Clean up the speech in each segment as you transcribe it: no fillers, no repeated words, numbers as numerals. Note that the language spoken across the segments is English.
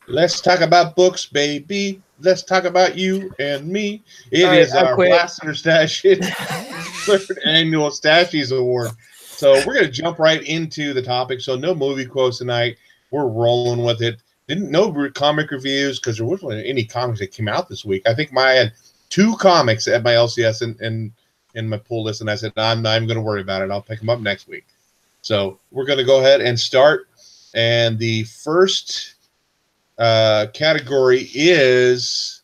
Let's talk about books, baby. Let's talk about you and me. It All right, is I our quit. Blaster Stashies third annual Stashies Award. So we're gonna jump right into the topic. So no movie quotes tonight. We're rolling with it. Didn't no comic reviews because there wasn't any comics that came out this week. I think I had 2 comics at my LCS in my pull list, and I said I'm not even going to worry about it. I'll pick them up next week. So we're going to go ahead and start. And the first category is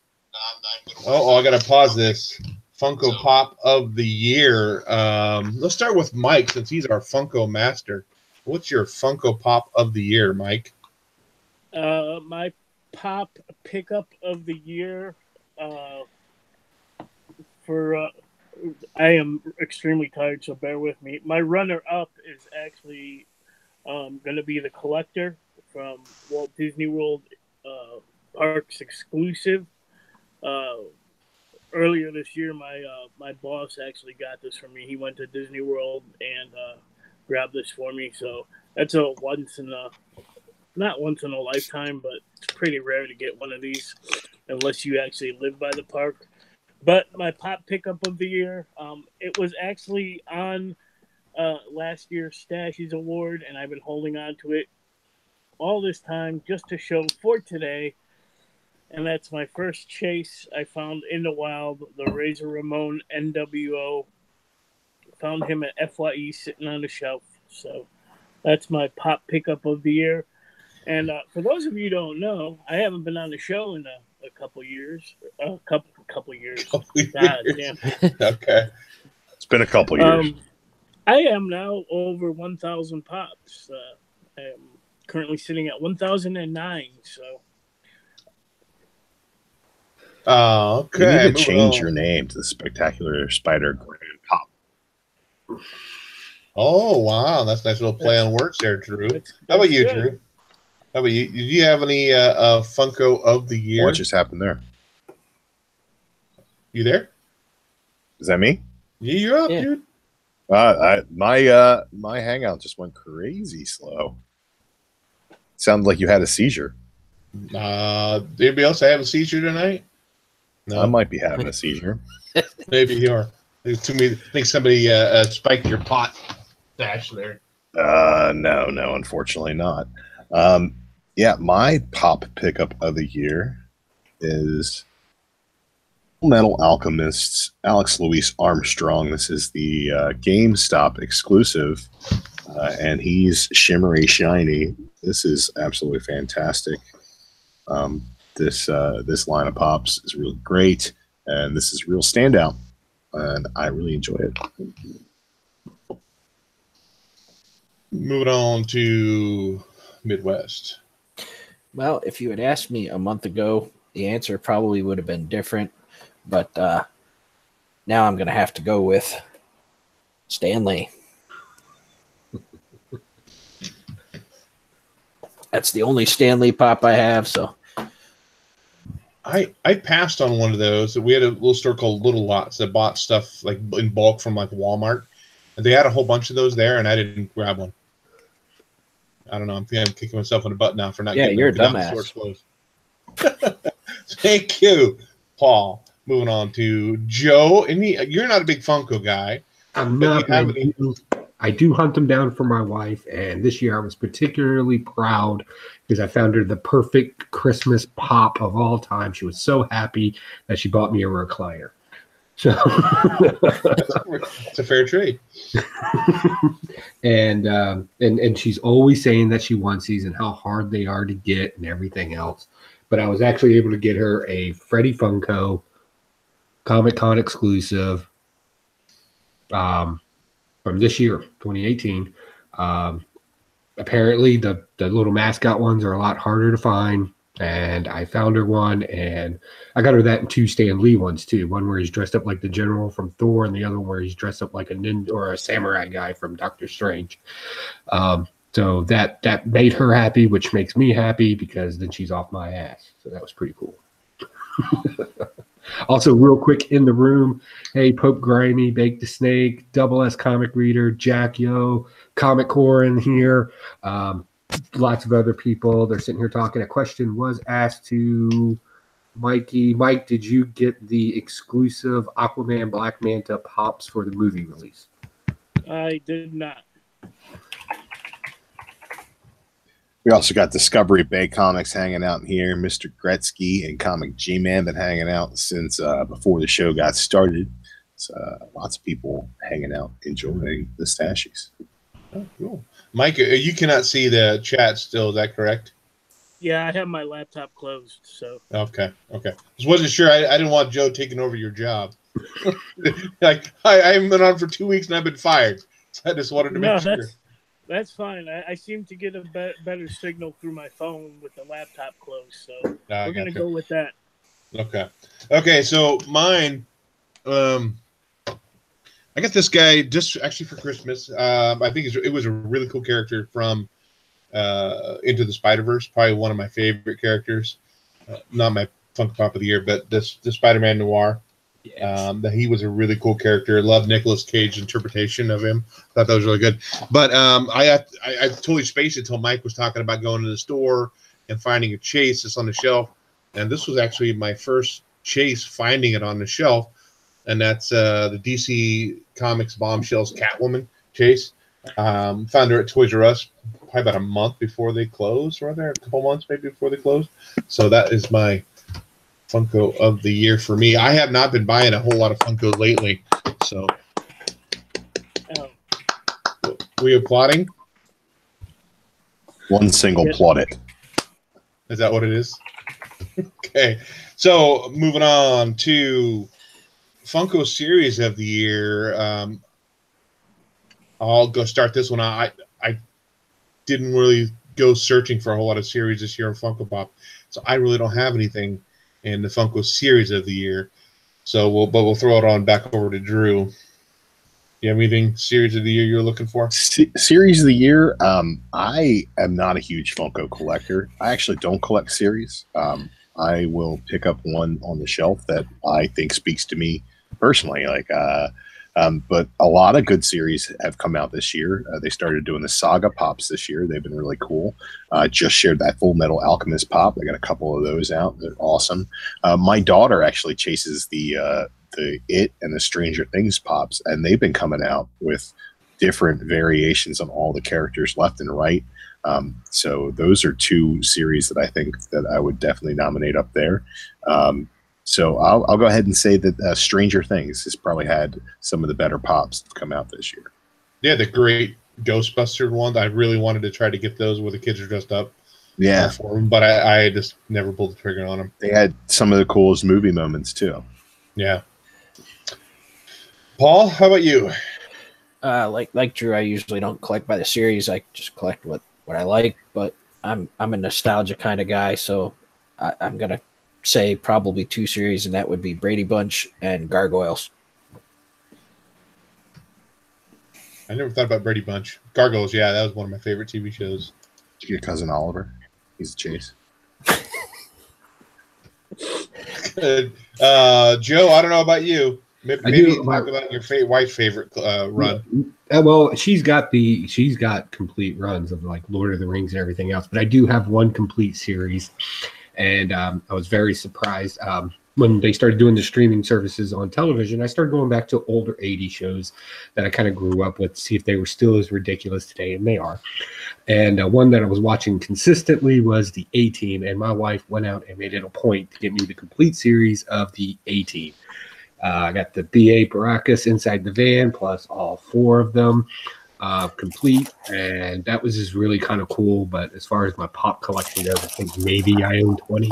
I got to pause this. Funko Pop of the Year. Let's start with Mike since he's our Funko master. What's your Funko Pop of the Year, Mike? My pop pickup of the year for I am extremely tired, so bear with me. My runner-up is actually going to be the Collector from Walt Disney World Parks exclusive. Earlier this year, my boss actually got this for me. He went to Disney World and grabbed this for me, so that's a not once in a lifetime, but it's pretty rare to get one of these unless you actually live by the park. But my pop pickup of the year, it was actually on last year's Stashies Award, and I've been holding on to it all this time just to show for today. And that's my first chase I found in the wild, the Razor Ramon NWO. Found him at FYE sitting on the shelf. So that's my pop pickup of the year. And for those of you who don't know, I haven't been on the show in a couple years. A couple years. God damn. Okay. It's been a couple years. I am now over 1,000 pops. I am currently sitting at 1,009. So. Okay. You need to change your name to the Spectacular Spider Grand Pop. Oh, wow. That's a nice little play on words there, Drew. How about you, Drew? How about you? Did you have any Funko of the year? What just happened there? You there? Is that me? Yeah, you're up, dude. My hangout just went crazy slow. Sounded like you had a seizure. Anybody else have a seizure tonight? No. I might be having a seizure. Maybe you are. I think somebody spiked your pot stash there. No, unfortunately not. My pop pickup of the year is Metal Alchemist's Alex Louis Armstrong. This is the GameStop exclusive, and he's shimmery shiny. This is absolutely fantastic. This line of pops is really great, and this is real standout, and I really enjoy it. Moving on to Midwest. Well, if you had asked me a month ago, the answer probably would have been different, but now I'm going to have to go with Stanley. That's the only Stanley pop I have, so. I passed on one of those. We had a little store called Little Lots that bought stuff like in bulk from like Walmart, and they had a whole bunch of those there, and I didn't grab one. I don't know. I'm kicking myself in the butt now for not getting you're a dumbass. Thank you, Paul. Moving on to Joe. And you're not a big Funko guy. I'm not. I do hunt them down for my wife, and this year I was particularly proud because I found her the perfect Christmas pop of all time. She was so happy that she bought me a recliner. So it's a fair trade. And she's always saying that she wants these and how hard they are to get and everything else. But I was actually able to get her a Freddy Funko Comic-Con exclusive from this year, 2018. Apparently the little mascot ones are a lot harder to find. And I found her one, and I got her that in 2 Stan Lee ones too. One where he's dressed up like the general from Thor, and the other one where he's dressed up like a ninja or a samurai guy from Doctor Strange. So that made her happy, which makes me happy because then she's off my ass. So that was pretty cool. Also, real quick in the room, hey, Pope Grimy, Bake the Snake, Double S Comic Reader, Jack Yo, Comic Core in here. lots of other people. They're sitting here talking. A question was asked to Mikey. Mike, did you get the exclusive Aquaman Black Manta pops for the movie release? I did not. We also got Discovery Bay Comics hanging out here. Mr. Gretzky and Comic G-Man been hanging out since before the show got started. So, lots of people hanging out, enjoying the Stashies. Oh, cool. Mike, you cannot see the chat still. Is that correct? Yeah, I have my laptop closed. So Okay. Just wasn't sure. I didn't want Joe taking over your job. Like I haven't been on for 2 weeks and I've been fired. So I just wanted to make sure. That's fine. I seem to get a better signal through my phone with the laptop closed, so we're going to go with that. Okay, so mine, I got this guy just actually for Christmas. I think it was a really cool character from Into the Spider-Verse, probably one of my favorite characters. Not my Funko Pop of the year, but the Spider-Man Noir. That he was a really cool character. Loved Nicolas Cage's interpretation of him. Thought that was really good. But I totally spaced it until Mike was talking about going to the store and finding a chase that's on the shelf. And this was actually my first chase finding it on the shelf. And that's the DC Comics Bombshells Catwoman chase. Found her at Toys R Us probably about a month before they closed, or there a couple months maybe before they closed. So that is my Funko of the year for me. I have not been buying a whole lot of Funko lately, so we applauding? One single plaudit. Is that what it is? Okay, so moving on to Funko series of the year. I'll go start this one. I didn't really go searching for a whole lot of series this year in Funko Pop, so I really don't have anything in the Funko series of the year. So we'll throw it on back over to Drew. You have anything series of the year you're looking for? Series of the year. I am not a huge Funko collector. I actually don't collect series. I will pick up one on the shelf that I think speaks to me personally. But a lot of good series have come out this year. They started doing the Saga pops this year. They've been really cool. Just shared that Full Metal Alchemist pop. I got a couple of those out. They're awesome. My daughter actually chases the It and the Stranger Things pops, and they've been coming out with different variations on all the characters left and right. So those are two series that I think that I would definitely nominate up there. So I'll go ahead and say that Stranger Things has probably had some of the better pops that come out this year. Yeah, the great Ghostbuster one. I really wanted to try to get those where the kids are dressed up. Yeah, for them, but I just never pulled the trigger on them. They had some of the coolest movie moments too. Yeah. Paul, how about you? Like Drew, I usually don't collect by the series. I just collect what I like. But I'm a nostalgia kind of guy, so I'm gonna say probably two series, and that would be Brady Bunch and Gargoyles. I never thought about Brady Bunch. Gargoyles, yeah, that was one of my favorite TV shows. Did you get Cousin Oliver? He's a chase. Joe, I don't know about you. Maybe talk about your wife's favorite run. Well, she's got complete runs of like Lord of the Rings and everything else, but I do have one complete series. And I was very surprised when they started doing the streaming services on television. I started going back to older 80s shows that I kind of grew up with to see if they were still as ridiculous today, and they are. And one that I was watching consistently was the A-Team, and my wife went out and made it a point to get me the complete series of the A-Team. I got the B.A. Baracus Inside the Van, plus all four of them. Complete, and that was just really kind of cool. But as far as my pop collection goes, I think maybe I own 20,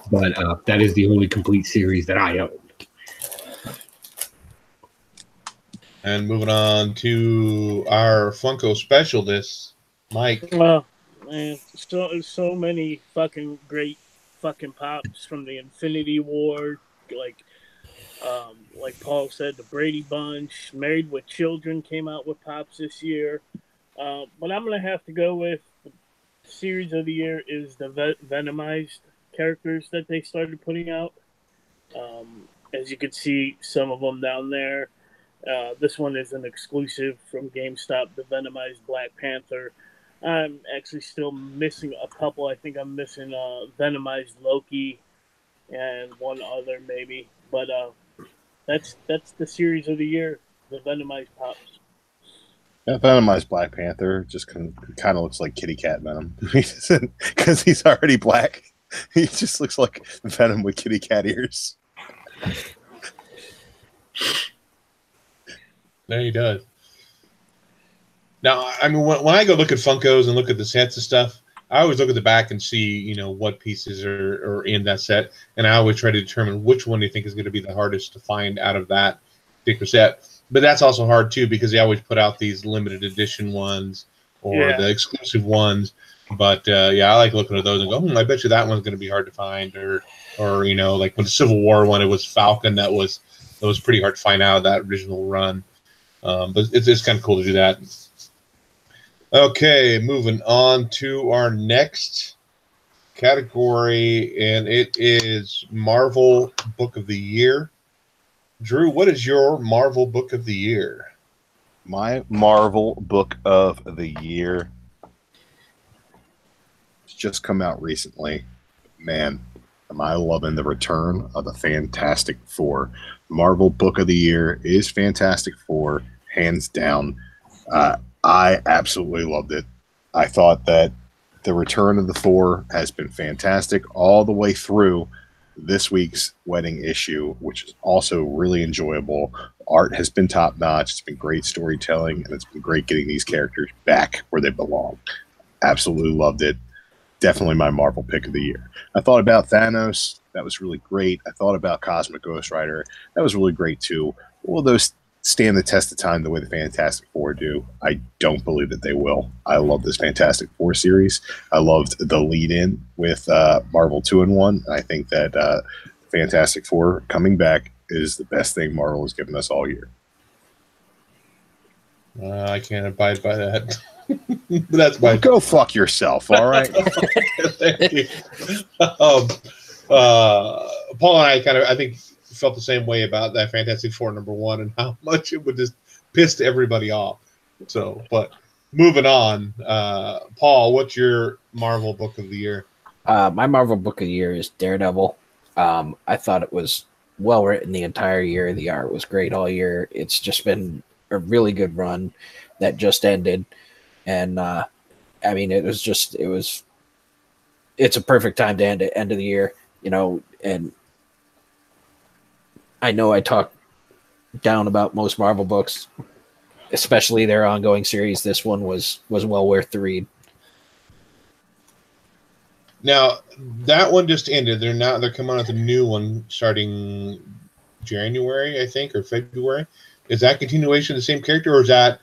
but that is the only complete series that I own. And moving on to our Funko specialists, Mike. Well, man, so many fucking great fucking pops from the Infinity War, like Paul said, the Brady Bunch, Married with Children came out with pops this year. But I'm going to have to go with the series of the year is the Venomized characters that they started putting out. As you can see, some of them down there. This one is an exclusive from GameStop, the Venomized Black Panther. I'm actually still missing a couple. I think I'm missing Venomized Loki and one other maybe. But that's the series of the year, the Venomized Pops. That Venomized Black Panther just kind of looks like Kitty Cat Venom. Because he's already black. He just looks like Venom with kitty cat ears. There he does. Now, I mean, when I go look at Funkos and look at the sets and stuff, I always look at the back and see, you know, what pieces are in that set, and I always try to determine which one do you think is going to be the hardest to find out of that particular set. But that's also hard too because they always put out these limited edition ones or the exclusive ones. But yeah, I like looking at those and go, I bet you that one's going to be hard to find, or you know, like when the Civil War one, it was Falcon that was pretty hard to find out of that original run. But it's kind of cool to do that. Okay, moving on to our next category, and it is Marvel Book of the Year. Drew, what is your Marvel Book of the Year? My Marvel Book of the Year has just come out recently. Man, am I loving the return of the Fantastic Four. Marvel Book of the Year is Fantastic Four, hands down. I absolutely loved it. I thought that the return of the Four has been fantastic all the way through this week's wedding issue, which is also really enjoyable. Art has been top-notch. It's been great storytelling, and it's been great getting these characters back where they belong. Absolutely loved it. Definitely my Marvel pick of the year. I thought about Thanos. That was really great. I thought about Cosmic Ghost Rider. That was really great, too. All those stand the test of time the way the Fantastic Four do. I don't believe that they will. I love this Fantastic Four series. I loved the lead-in with Marvel 2-in-1. I think that Fantastic Four coming back is the best thing Marvel has given us all year. I can't abide by that. That's my Go fuck yourself, all right? Thank you. Paul and I think felt the same way about that Fantastic Four #1 and how much it would just piss everybody off. So, but moving on, Paul, what's your Marvel Book of the Year? My Marvel Book of the Year is Daredevil. I thought it was well written the entire year. The art was great all year. It's just been a really good run that just ended. And I mean, it's a perfect time to end of the year, you know, and I know I talk down about most Marvel books, especially their ongoing series. This one was well worth the read. Now that one just ended. They're coming out with a new one starting January, I think, or February. Is that continuation of the same character, or is that?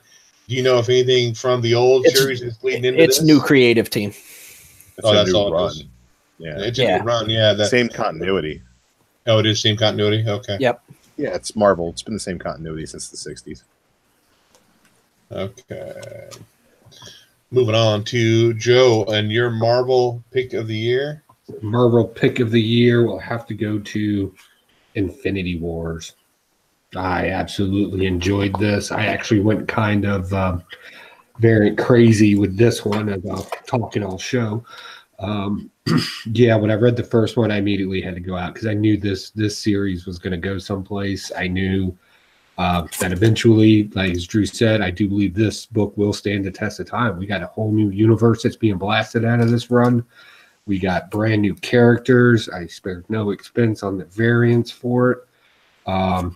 Do you know if anything from the old series is leading into this? It's new creative team. That's all run. it is. Yeah, it's a new run. Yeah, same continuity. Oh, it is same continuity. Okay. Yep. Yeah, it's Marvel. It's been the same continuity since the 60s. Okay. Moving on to Joe and your Marvel pick of the year. Marvel pick of the year will have to go to Infinity Wars. I absolutely enjoyed this. I actually went kind of very crazy with this one as I'll talk and I'll show. Yeah, when I read the first one, I immediately had to go out because I knew this series was going to go someplace. I knew that eventually, like as Drew said, I do believe this book will stand the test of time. We got a whole new universe that's being blasted out of this run. We got brand new characters. I spared no expense on the variants for it.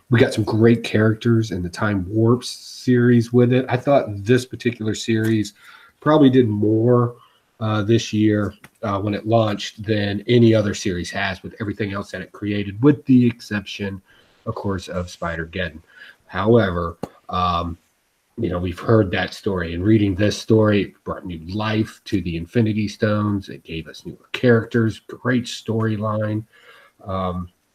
We got some great characters in the Time Warps series with it. I thought this particular series probably did more this year when it launched than any other series has with everything else that it created, with the exception, of course, of Spider-Geddon. However, you know, we've heard that story, and reading this story, it brought new life to the Infinity Stones. It gave us newer characters, great storyline.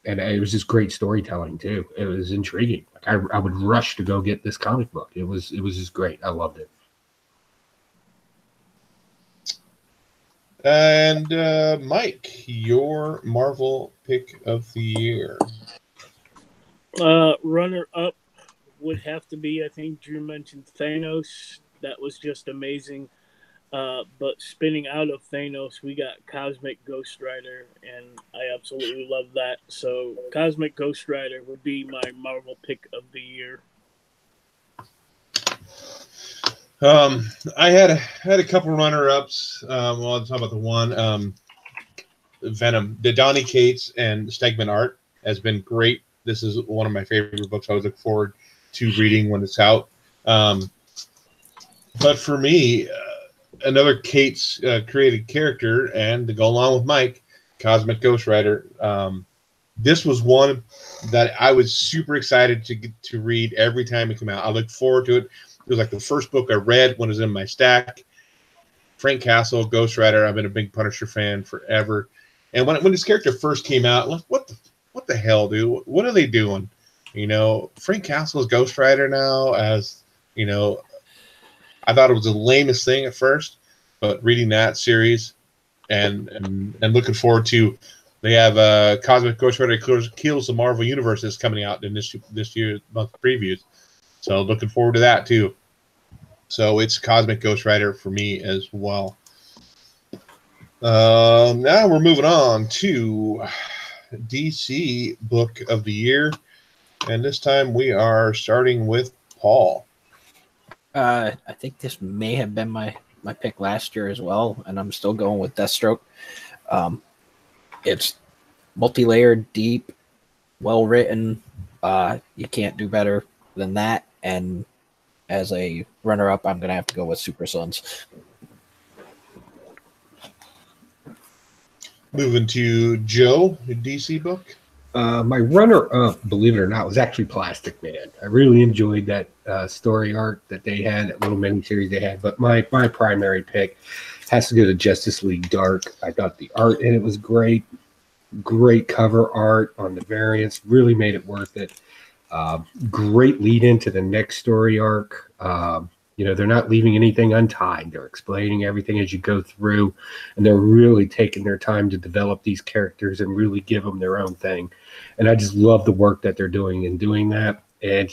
And it was just great storytelling too. It was intriguing. Like I would rush to go get this comic book. It was just great. I loved it. And Mike, your Marvel pick of the year. Runner up would have to be, I think Drew mentioned Thanos. That was just amazing. But spinning out of Thanos, we got Cosmic Ghost Rider, and I absolutely love that. So Cosmic Ghost Rider would be my Marvel pick of the year. I had a couple runner-ups. Well, I'll talk about the one. Venom, the Donny Cates and Stegman art has been great. This is one of my favorite books. I always look forward to reading when it's out. But for me, another Cates created character, and to go along with Mike, Cosmic Ghost Rider. This was one that I was super excited to get to read every time it came out. I looked forward to it. It was like the first book I read when it was in my stack. Frank Castle, Ghost Rider. I've been a big Punisher fan forever. And when this character first came out, like, what the hell, dude? What are they doing? You know, Frank Castle is Ghost Rider now. As you know, I thought it was the lamest thing at first, but reading that series and looking forward to, they have Cosmic Ghost Rider Kills the Marvel Universe is coming out in this year's month previews. So looking forward to that too. So it's Cosmic Ghost Rider for me as well. Now we're moving on to DC Book of the Year. And this time we are starting with Paul. I think this may have been my pick last year as well, and I'm still going with Deathstroke. It's multi-layered, deep, well-written. You can't do better than that. And as a runner-up, I'm going to have to go with Super Sons. Moving to Joe, the DC book. My runner-up, believe it or not, was actually Plastic Man. I really enjoyed that story arc that they had, that little mini-series they had. But my primary pick has to go to Justice League Dark. I thought the art in it was great. Great cover art on the variants. Really made it worth it. Great lead into the next story arc. They're not leaving anything untied. They're explaining everything as you go through, and they're really taking their time to develop these characters and really give them their own thing. And I just love the work that they're doing in doing that. And,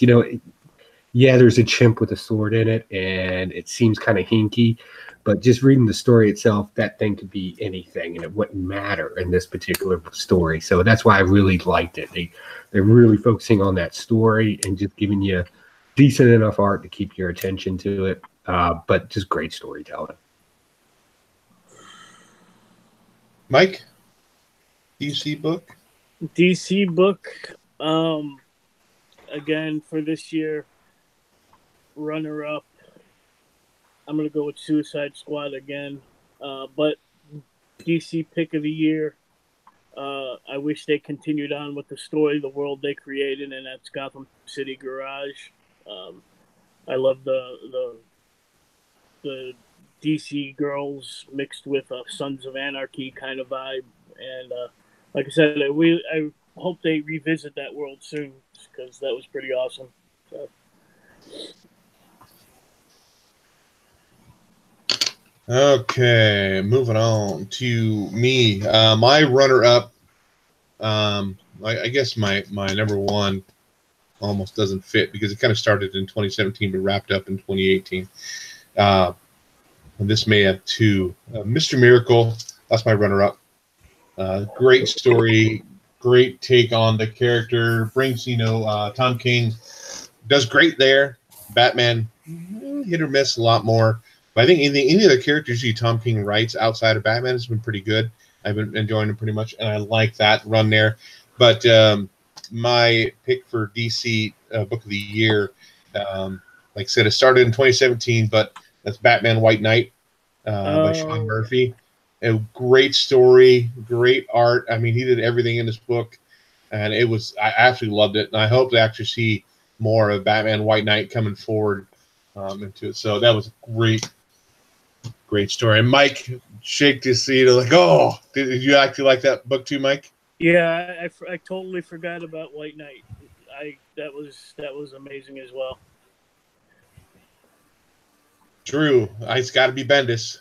there's a chimp with a sword in it, and it seems kind of hinky, but just reading the story itself, that thing could be anything, and it wouldn't matter in this particular story. So that's why I really liked it. They're really focusing on that story and just giving you decent enough art to keep your attention to it, but just great storytelling. Mike, DC book? DC book, again, for this year, runner-up, I'm going to go with Suicide Squad again, but DC pick of the year, I wish they continued on with the story, the world they created, and that's Gotham City Garage. I love the DC girls mixed with a Sons of Anarchy kind of vibe, and like I said, I hope they revisit that world soon because that was pretty awesome. So. Okay, moving on to me. My runner-up, I guess my number one almost doesn't fit because it kind of started in 2017 but wrapped up in 2018. And this may have two. Mr. Miracle, that's my runner-up. Great story, great take on the character. Brings, Tom King does great there. Batman, hit or miss a lot more. But I think any of the characters Tom King writes outside of Batman has been pretty good. I've been enjoying them pretty much, and I like that run there. But my pick for DC Book of the Year, like I said, it started in 2017, but that's Batman White Knight by Sean Murphy. A great story, great art. I mean, he did everything in this book, and I absolutely loved it. And I hope to actually see more of Batman White Knight coming forward into it. So that was a great story. And Mike, shake to see it like, oh, did you actually like that book too, Mike? Yeah, I totally forgot about White Knight. That was amazing as well. Drew, it's got to be Bendis.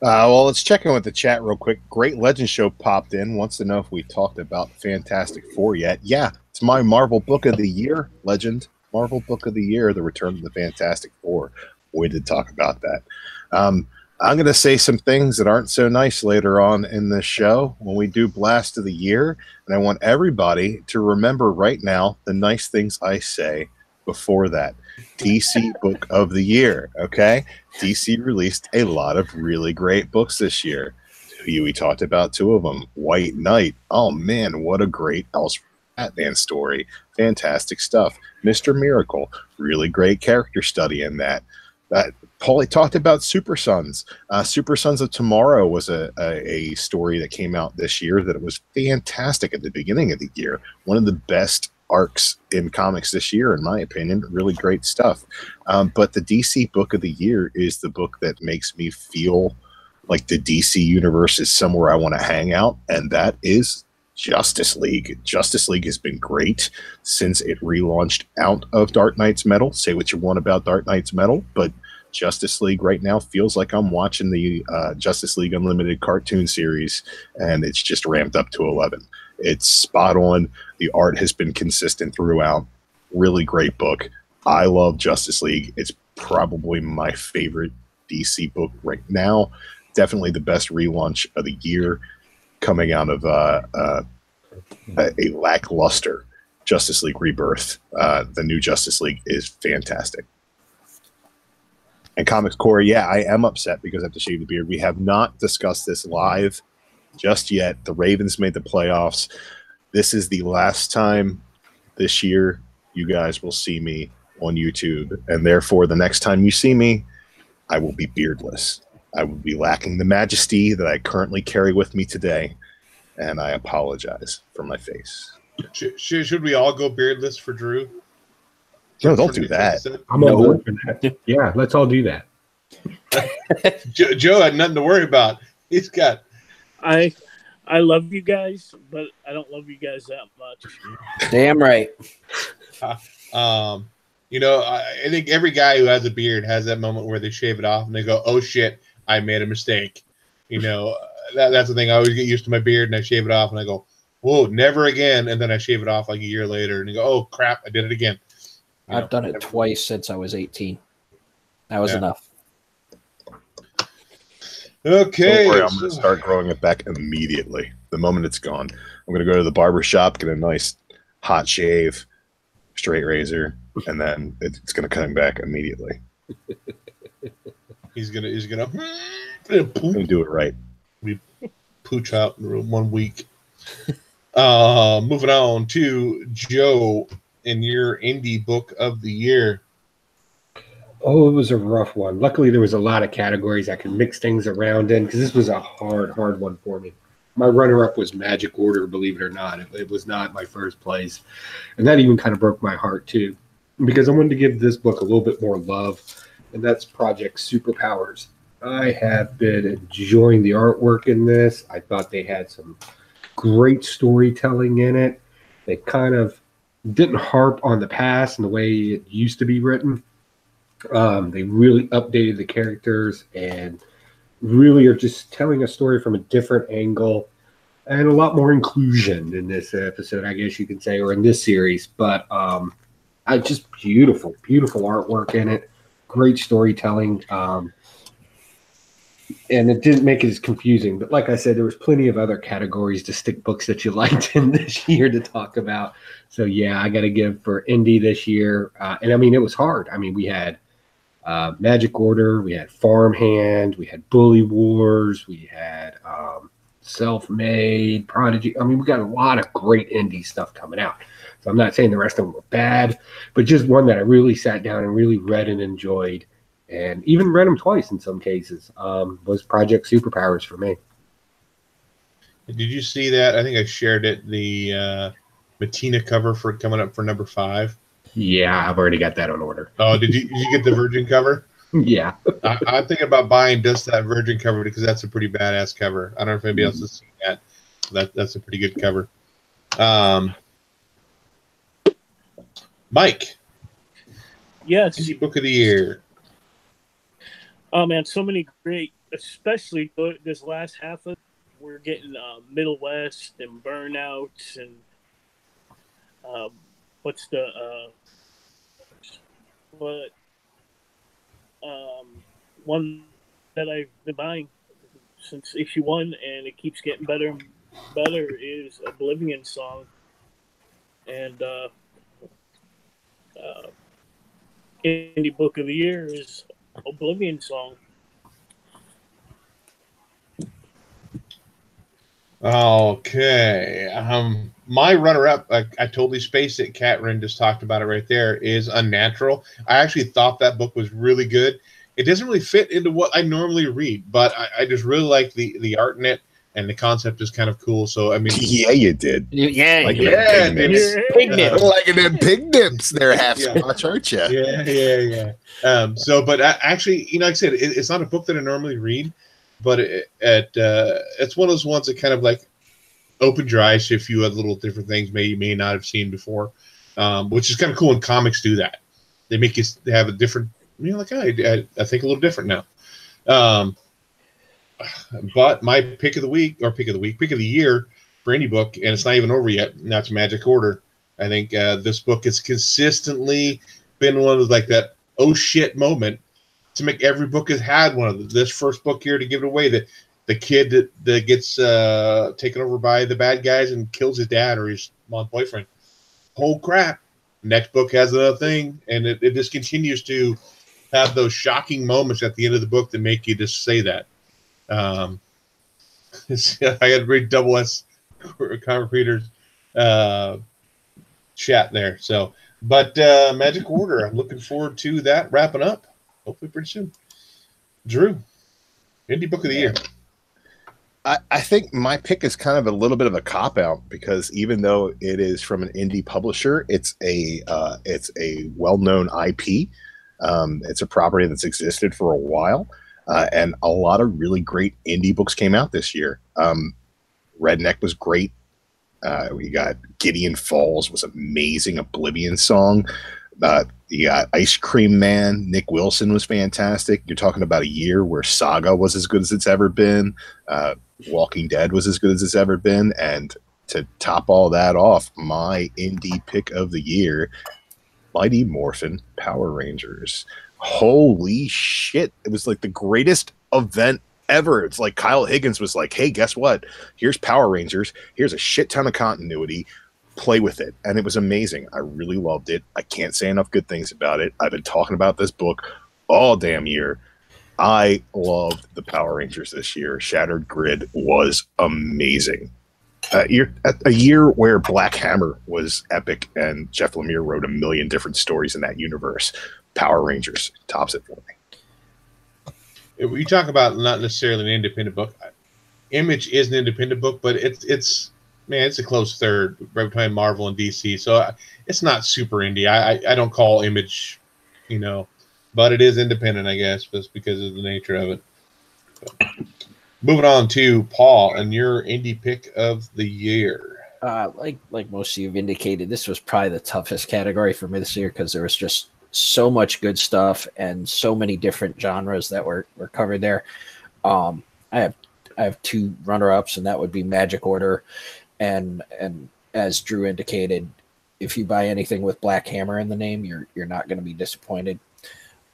Well, let's check in with the chat real quick. Great Legend Show popped in, wants to know if we talked about Fantastic Four yet. Yeah, it's my Marvel Book of the Year, Legend. Marvel Book of the Year, The Return of the Fantastic Four. We did talk about that. I'm going to say some things that aren't so nice later on in this show when we do Blast of the Year. And I want everybody to remember right now the nice things I say before that. DC Book of the Year, okay? DC released a lot of really great books this year. We talked about two of them. White Knight. Oh, man, what a great Batman story. Fantastic stuff. Mr. Miracle. Really great character study in that. Paulie talked about Super Sons. Super Sons of Tomorrow was a story that came out this year that it was fantastic at the beginning of the year. One of the best arcs in comics this year, in my opinion. Really great stuff. But the DC Book of the Year is the book that makes me feel like the DC universe is somewhere I want to hang out, and that is Justice League. Justice League has been great since it relaunched out of Dark Knight's Metal. Say what you want about Dark Knight's Metal, but Justice League right now feels like I'm watching the Justice League Unlimited cartoon series, and it's just ramped up to 11. It's spot on. The art has been consistent throughout. Really great book. I love Justice League. It's probably my favorite DC book right now. Definitely the best relaunch of the year, coming out of a lackluster Justice League Rebirth. The new Justice League is fantastic. And Comics Corey, yeah, I am upset because I have to shave the beard. We have not discussed this live just yet. The Ravens made the playoffs. This is the last time this year you guys will see me on YouTube. And therefore, the next time you see me, I will be beardless. I will be lacking the majesty that I currently carry with me today. And I apologize for my face. Should we all go beardless for Drew? No, don't do that. I'm on board for that. Yeah, let's all do that. Joe had nothing to worry about. He's got. I love you guys, but I don't love you guys that much. Damn right. You know, I think every guy who has a beard has that moment where they shave it off and they go, "Oh shit, I made a mistake." You know, that's the thing. I always get used to my beard and I shave it off and I go, "Whoa, never again!" And then I shave it off like a year later and you go, "Oh crap, I did it again." I've done it twice since I was 18. That was enough. Okay. Don't worry, I'm going to start growing it back immediately. The moment it's gone. I'm going to go to the barber shop, get a nice hot shave, straight razor, and then it's going to come back immediately. He's gonna do it right. We pooch out in 1 week. Moving on to Joe in your indie book of the year. Oh, it was a rough one. Luckily, there was a lot of categories I could mix things around in because this was a hard one for me. My runner-up was Magic Order, believe it or not. It was not my first place. And that even kind of broke my heart, too, because I wanted to give this book a little bit more love, and that's Project Superpowers. I have been enjoying the artwork in this. I thought they had some great storytelling in it. They kind of didn't harp on the past and the way it used to be written. They really updated the characters and really are just telling a story from a different angle and a lot more inclusion in this episode, I guess you could say, or in this series. But just beautiful artwork in it. Great storytelling. And it didn't make it as confusing. But like I said, there was plenty of other categories to stick books that you liked in this year to talk about. So, yeah, I got to give for Indy this year. And, I mean, it was hard. I mean, we had Magic Order, we had Farmhand, we had Bully Wars, we had Self-Made, Prodigy. I mean, we got a lot of great indie stuff coming out. So I'm not saying the rest of them were bad, but just one that I really sat down and really read and enjoyed, and even read them twice in some cases, was Project Superpowers for me. Did you see that? I think I shared it, the Matina cover for coming up for number 5. Yeah, I've already got that on order. Oh, did you get the Virgin cover? Yeah. I'm thinking about buying just that Virgin cover because that's a pretty badass cover. I don't know if anybody else has seen that. That's a pretty good cover. Mike. Yes. Indie book of the year. Oh man, so many great, especially this last half of. We're getting Middle West and Burnouts and what's the one that I've been buying since issue 1, and it keeps getting better and better, is Oblivion Song. And Indie Book of the Year is Oblivion Song. Okay. My runner-up, I totally spaced it. Catherine just talked about it right there, is Unnatural. I actually thought that book was really good. It doesn't really fit into what I normally read, but I just really like the art in it, and the concept is kind of cool. So, I mean... Yeah, you did. Yeah, Like yeah, pig nip. Liking them pig nips there, half scotch, aren't you? Yeah. But actually, like I said, it's not a book that I normally read, but it's one of those ones that kind of like opened your eyes to a few other little different things you may not have seen before, which is kind of cool when comics do that. They make you have a different, like I think a little different now. But my pick of the year for any book, and it's not even over yet, and that's Magic Order. I think this book has consistently been one of those, like that oh shit moment to make every book has had one of them. This first book here to give it away, the kid that gets taken over by the bad guys and kills his dad or his mom's boyfriend. Oh crap. Next book has another thing, and it just continues to have those shocking moments at the end of the book that make you just say that. I got to read double S comic readers chat there. So, but Magic Order, I'm looking forward to that wrapping up. Hopefully pretty soon. Drew, Indie Book of the Year. I think my pick is kind of a little bit of a cop out, because even though it is from an indie publisher, it's a well-known IP. It's a property that's existed for a while, and a lot of really great indie books came out this year. Redneck was great. We got Gideon Falls was amazing. Oblivion Song. You got Ice Cream Man. Nick Wilson was fantastic. You're talking about a year where Saga was as good as it's ever been. Walking Dead was as good as it's ever been. And to top all that off, my indie pick of the year, Mighty Morphin Power Rangers. Holy shit. It was like the greatest event ever. It's like Kyle Higgins was like, hey, guess what? Here's Power Rangers. Here's a shit ton of continuity. Play with it. And it was amazing. I really loved it. I can't say enough good things about it. I've been talking about this book all damn year. I loved the Power Rangers this year. Shattered Grid was amazing. A year where Black Hammer was epic and Jeff Lemire wrote a million different stories in that universe. Power Rangers tops it for me. You talk about not necessarily an independent book. Image is an independent book, but it's a close third right behind Marvel and DC. So it's not super indie. I don't call Image, but it is independent, I guess, just because of the nature of it. So, moving on to Paul and your indie pick of the year. Like most of you have indicated, this was probably the toughest category for me this year because there was just so much good stuff and so many different genres that were covered there. I have two runner-ups, and that would be Magic Order, and as Drew indicated, if you buy anything with Black Hammer in the name, you're not going to be disappointed.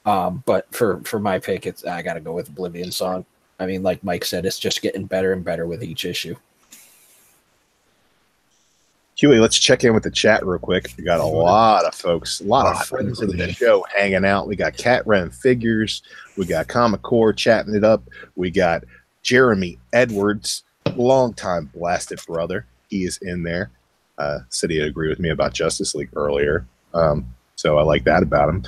But for my pick, I got to go with Oblivion Song. I mean, like Mike said, it's just getting better and better with each issue. Huey, let's check in with the chat real quick. We got a lot of folks, a lot of friends of the show hanging out. We got Cat Ren Figures. We got Comic Core chatting it up. We got Jeremy Edwards, longtime blasted brother. He is in there. Said he'd agree with me about Justice League earlier. So I like that about him.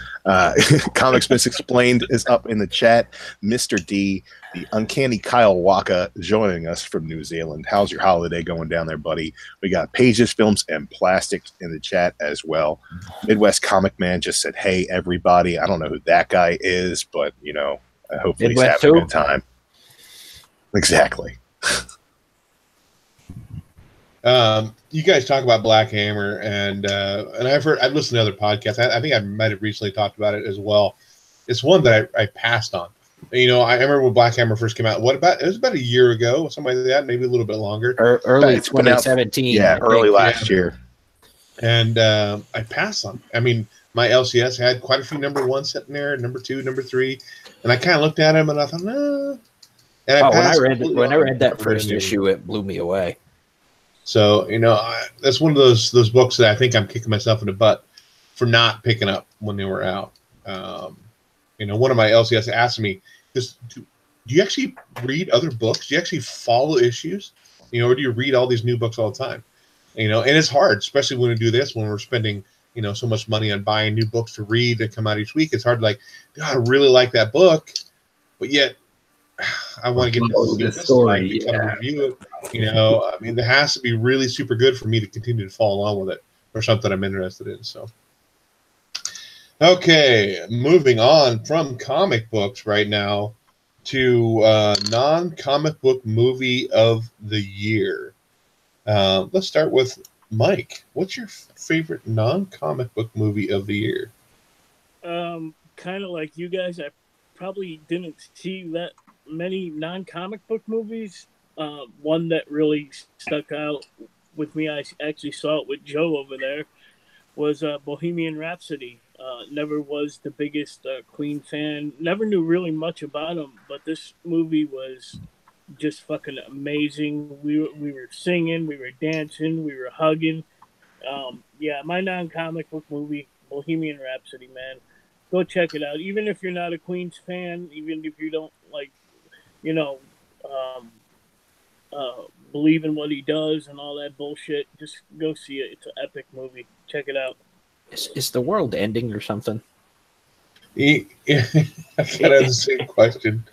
Comics Misexplained is up in the chat. Mr. D, the uncanny Kyle Waka, joining us from New Zealand. How's your holiday going down there, buddy? We got Pages, Films, and Plastic in the chat as well. Midwest Comic Man just said, hey, everybody. I don't know who that guy is, but, hopefully he's having a good time. Exactly. You guys talk about Black Hammer, and I've listened to other podcasts. I think I might have recently talked about it as well. It's one that I passed on. I remember when Black Hammer first came out. It was about a year ago, something like that, maybe a little bit longer. Early 2017. Early last year. and I passed on. I mean, my LCS had quite a few number ones sitting there, number 2, number 3, and I kind of looked at them and I thought, nah. And I passed when I read that first issue, it blew me away. So that's one of those books that I think I'm kicking myself in the butt for not picking up when they were out. One of my LCS asked me, do you actually read other books? Do you actually follow issues? Or do you read all these new books all the time? And it's hard, especially when we do this, when we're spending, so much money on buying new books to read that come out each week. It's hard to God, I really like that book, but yet I want to get the story, kind of review it. I mean, there has to be really super good for me to continue to follow along with it, or something I'm interested in. So, okay, moving on from comic books right now to non-comic book movie of the year. Let's start with Mike. What's your favorite non-comic book movie of the year? Kind of like you guys, I probably didn't see that many non-comic book movies. One that really stuck out with me, I actually saw it with Joe over there, was Bohemian Rhapsody. Never was the biggest Queen fan. Never knew really much about him, but this movie was just fucking amazing. We were singing, we were dancing, we were hugging. Yeah, my non-comic book movie, Bohemian Rhapsody, man. Go check it out. Even if you're not a Queen's fan, even if you don't believe in what he does and all that bullshit, just go see it. It's an epic movie. Check it out. Is the world ending or something? I kind of the same question.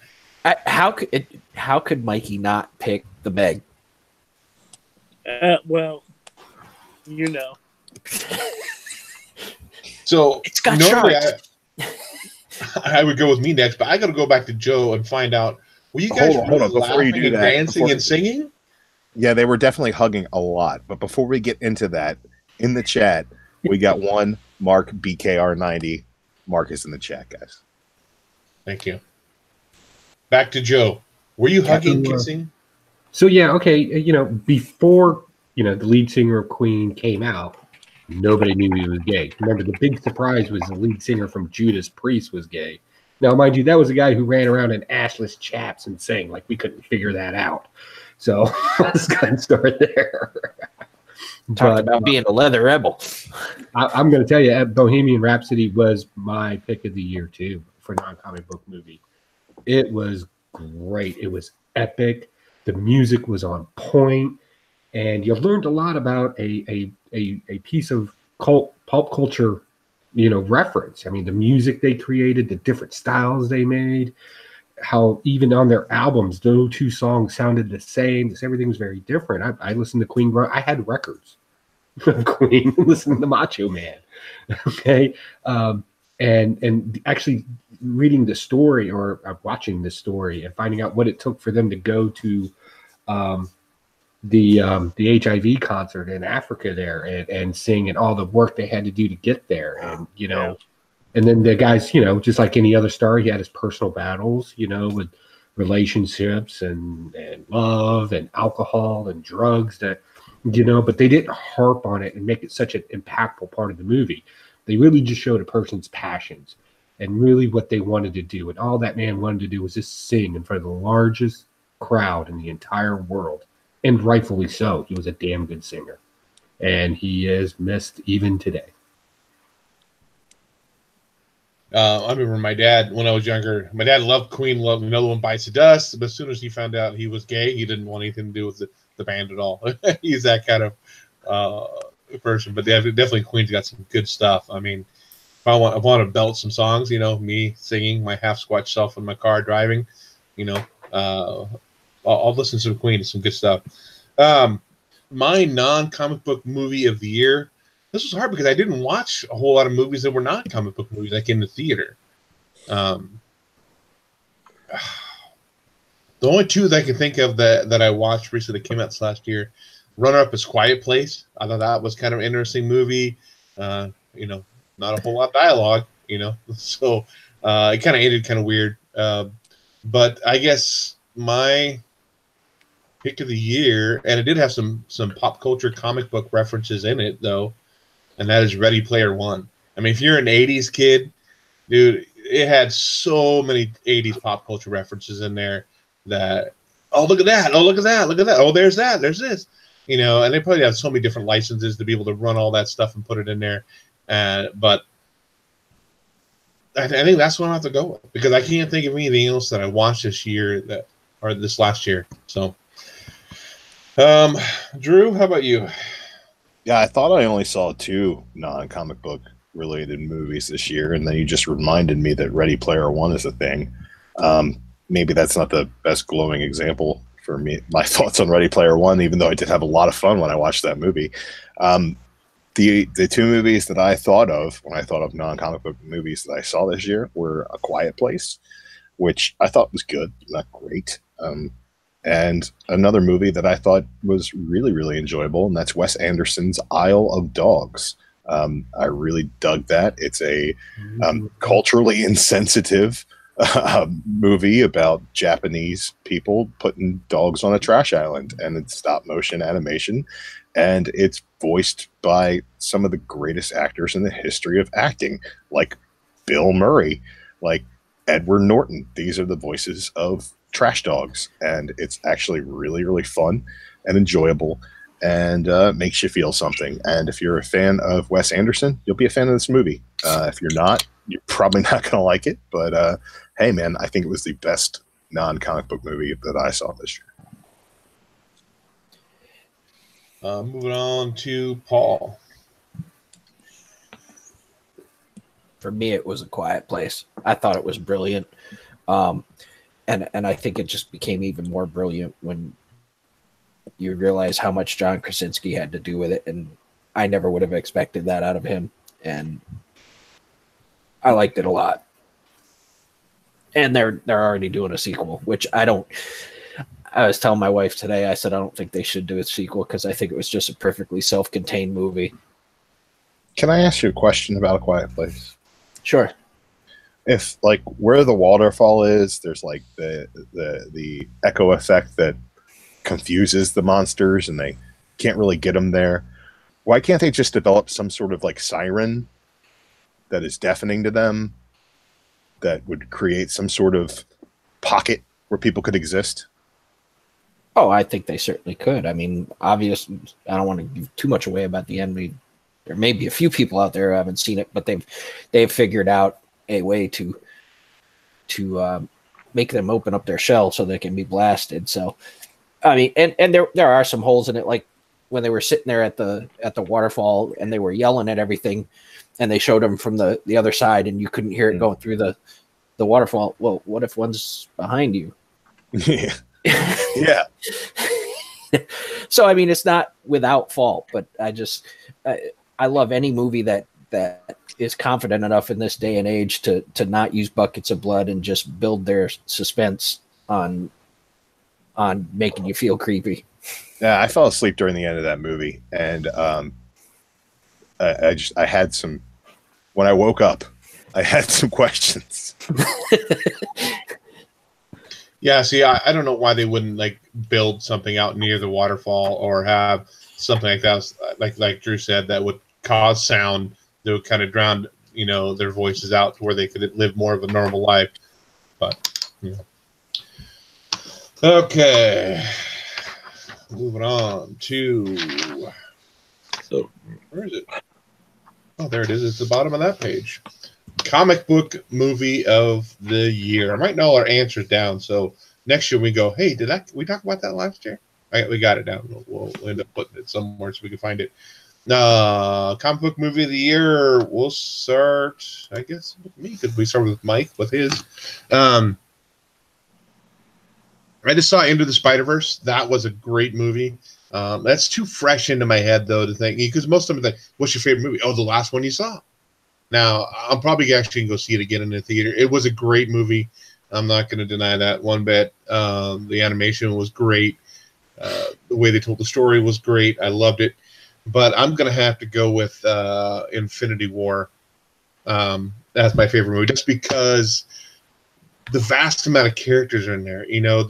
How could Mikey not pick The Meg? Well, So it's got normally sharks. I would go with me next, but I got to go back to Joe and find out. Were you guys hold on, before you do that, dancing and singing? Yeah, they were definitely hugging a lot. But before we get into that, in the chat, we got one Mark BKR90. Mark is in the chat, guys. Thank you. Back to Joe. Were you hugging, kissing? So yeah, okay. Before the lead singer of Queen came out, nobody knew he was gay. Remember, the big surprise was the lead singer from Judas Priest was gay. Now, mind you, that was a guy who ran around in ashless chaps and sang like we couldn't figure that out. So let's kind of start there. Talk about being a leather rebel. I'm going to tell you, Bohemian Rhapsody was my pick of the year too for non-comic book movie. It was great. It was epic. The music was on point, and you learned a lot about a piece of pulp culture, reference. I mean, the music they created, the different styles they made, how even on their albums, no two songs sounded the same. Everything was very different. I listened to Queen. I had records of Queen listening to Macho Man. Okay. And actually reading the story or watching this story and finding out what it took for them to go to the HIV concert in Africa there and sing, and all the work they had to do to get there. And, and then the guys, just like any other star, he had his personal battles, with relationships and love and alcohol and drugs that, but they didn't harp on it and make it such an impactful part of the movie. They really just showed a person's passions and really what they wanted to do. And all that man wanted to do was just sing in front of the largest crowd in the entire world. And rightfully so. He was a damn good singer. And he is missed even today. I remember my dad, when I was younger, my dad loved Queen, loved No One Bites the Dust, but as soon as he found out he was gay, he didn't want anything to do with the band at all. He's that kind of person, but definitely Queen's got some good stuff. I mean, if I want to belt some songs, me singing my half squatch self in my car driving, I'll listen to Queen. It's some good stuff. My non-comic book movie of the year. This was hard because I didn't watch a whole lot of movies that were not comic book movies, like in the theater. The only two that I can think of that I watched recently that came out last year, runner-up is Quiet Place. I thought that was kind of an interesting movie. Not a whole lot of dialogue, so it kind of ended kind of weird. But I guess my pick of the year, and it did have some pop culture comic book references in it, though, and that is Ready Player One. I mean, if you're an 80s kid, dude, it had so many 80s pop culture references in there that, oh, look at that. Oh, look at that. Look at that. Oh, there's that. There's this. You know, and they probably have so many different licenses to be able to run all that stuff and put it in there. But I think that's what I have to go with, because I can't think of anything else that I watched this year or this last year. So, Drew, how about you? Yeah, I thought I only saw 2 non-comic book related movies this year, and then you just reminded me that Ready Player One is a thing. Maybe that's not the best glowing example for me. My thoughts on Ready Player One, even though I did have a lot of fun when I watched that movie. The 2 movies that I thought of when I thought of non-comic book movies that I saw this year were A Quiet Place, which I thought was good, not great. And another movie that I thought was really, really enjoyable, and that's Wes Anderson's Isle of Dogs. I really dug that. It's a culturally insensitive movie about Japanese people putting dogs on a trash island, and it's stop motion animation, and it's voiced by some of the greatest actors in the history of acting, like Bill Murray, like Edward Norton. These are the voices of trash dogs, and it's actually really, really fun and enjoyable, and makes you feel something. And if you're a fan of Wes Anderson, you'll be a fan of this movie. If you're not, you're probably not going to like it, but hey man, I think it was the best non-comic book movie that I saw this year. Moving on to Paul. For me, it was A Quiet Place. I thought it was brilliant. And I think it just became even more brilliant when you realize how much John Krasinski had to do with it, and I never would have expected that out of him, and I liked it a lot. And they're already doing a sequel, which I was telling my wife today, I said I don't think they should do a sequel because I think it was just a perfectly self-contained movie. Can I ask you a question about A Quiet Place? Sure. If like where the waterfall is, there's like the echo effect that confuses the monsters and they can't really get them there. Why can't they just develop some sort of like siren that is deafening to them that would create some sort of pocket where people could exist? Oh, I think they certainly could. I mean, obviously, I don't want to give too much away about the end. There may be a few people out there who haven't seen it, but they've figured out a way to make them open up their shell so they can be blasted. So, I mean, and there are some holes in it, like when they were sitting there at the waterfall and they were yelling at everything, and they showed them from the other side, and you couldn't hear it going through the waterfall. Well, what if one's behind you? Yeah. Yeah. So, I mean, it's not without fault, but I love any movie that is confident enough in this day and age to not use buckets of blood and just build their suspense on making you feel creepy. Yeah, I fell asleep during the end of that movie, and I had some. When I woke up, I had some questions. Yeah, see, I don't know why they wouldn't like build something out near the waterfall or have something like that, like Drew said, that would cause sound that would kind of drown, their voices out to where they could live more of a normal life. But okay, moving on to where is it? Oh, there it is. It's the bottom of that page. Comic book movie of the year. I might know our answers down, so next year we go, hey, we talk about that last year? We got it down. We'll end up putting it somewhere so we can find it. Comic book movie of the year. We'll start, I guess, with me, because we started with Mike with his. I just saw Into the Spider-Verse. That was a great movie. That's too fresh into my head, though, to think, because most of them think, what's your favorite movie? Oh, the last one you saw. Now, I'm probably actually going to go see it again in the theater. It was a great movie. I'm not going to deny that one bit. The animation was great. The way they told the story was great. I loved it. But I'm going to have to go with Infinity War as my favorite movie, just because the vast amount of characters are in there. You know,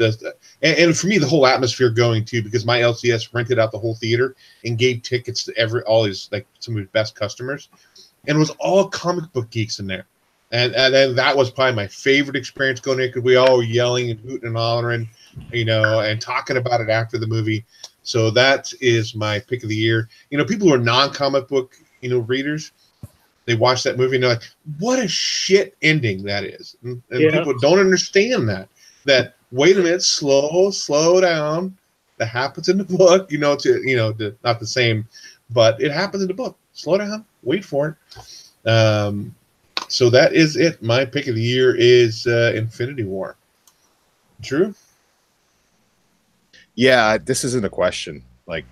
and for me, the whole atmosphere going too, because my LCS rented out the whole theater and gave tickets to all his like some of his best customers, and it was all comic book geeks in there. And then that was probably my favorite experience going there because we all were yelling and hooting and hollering, you know, and talking about it after the movie. So that is my pick of the year. You know, people who are non-comic book, you know, readers, they watch that movie and they're like, what a shit ending that is. And people don't understand that, wait a minute, slow down. That happens in the book, you know, not the same, but it happens in the book. Slow down, wait for it. So that is it. My pick of the year is Infinity War. Drew? Yeah, this isn't a question. Like,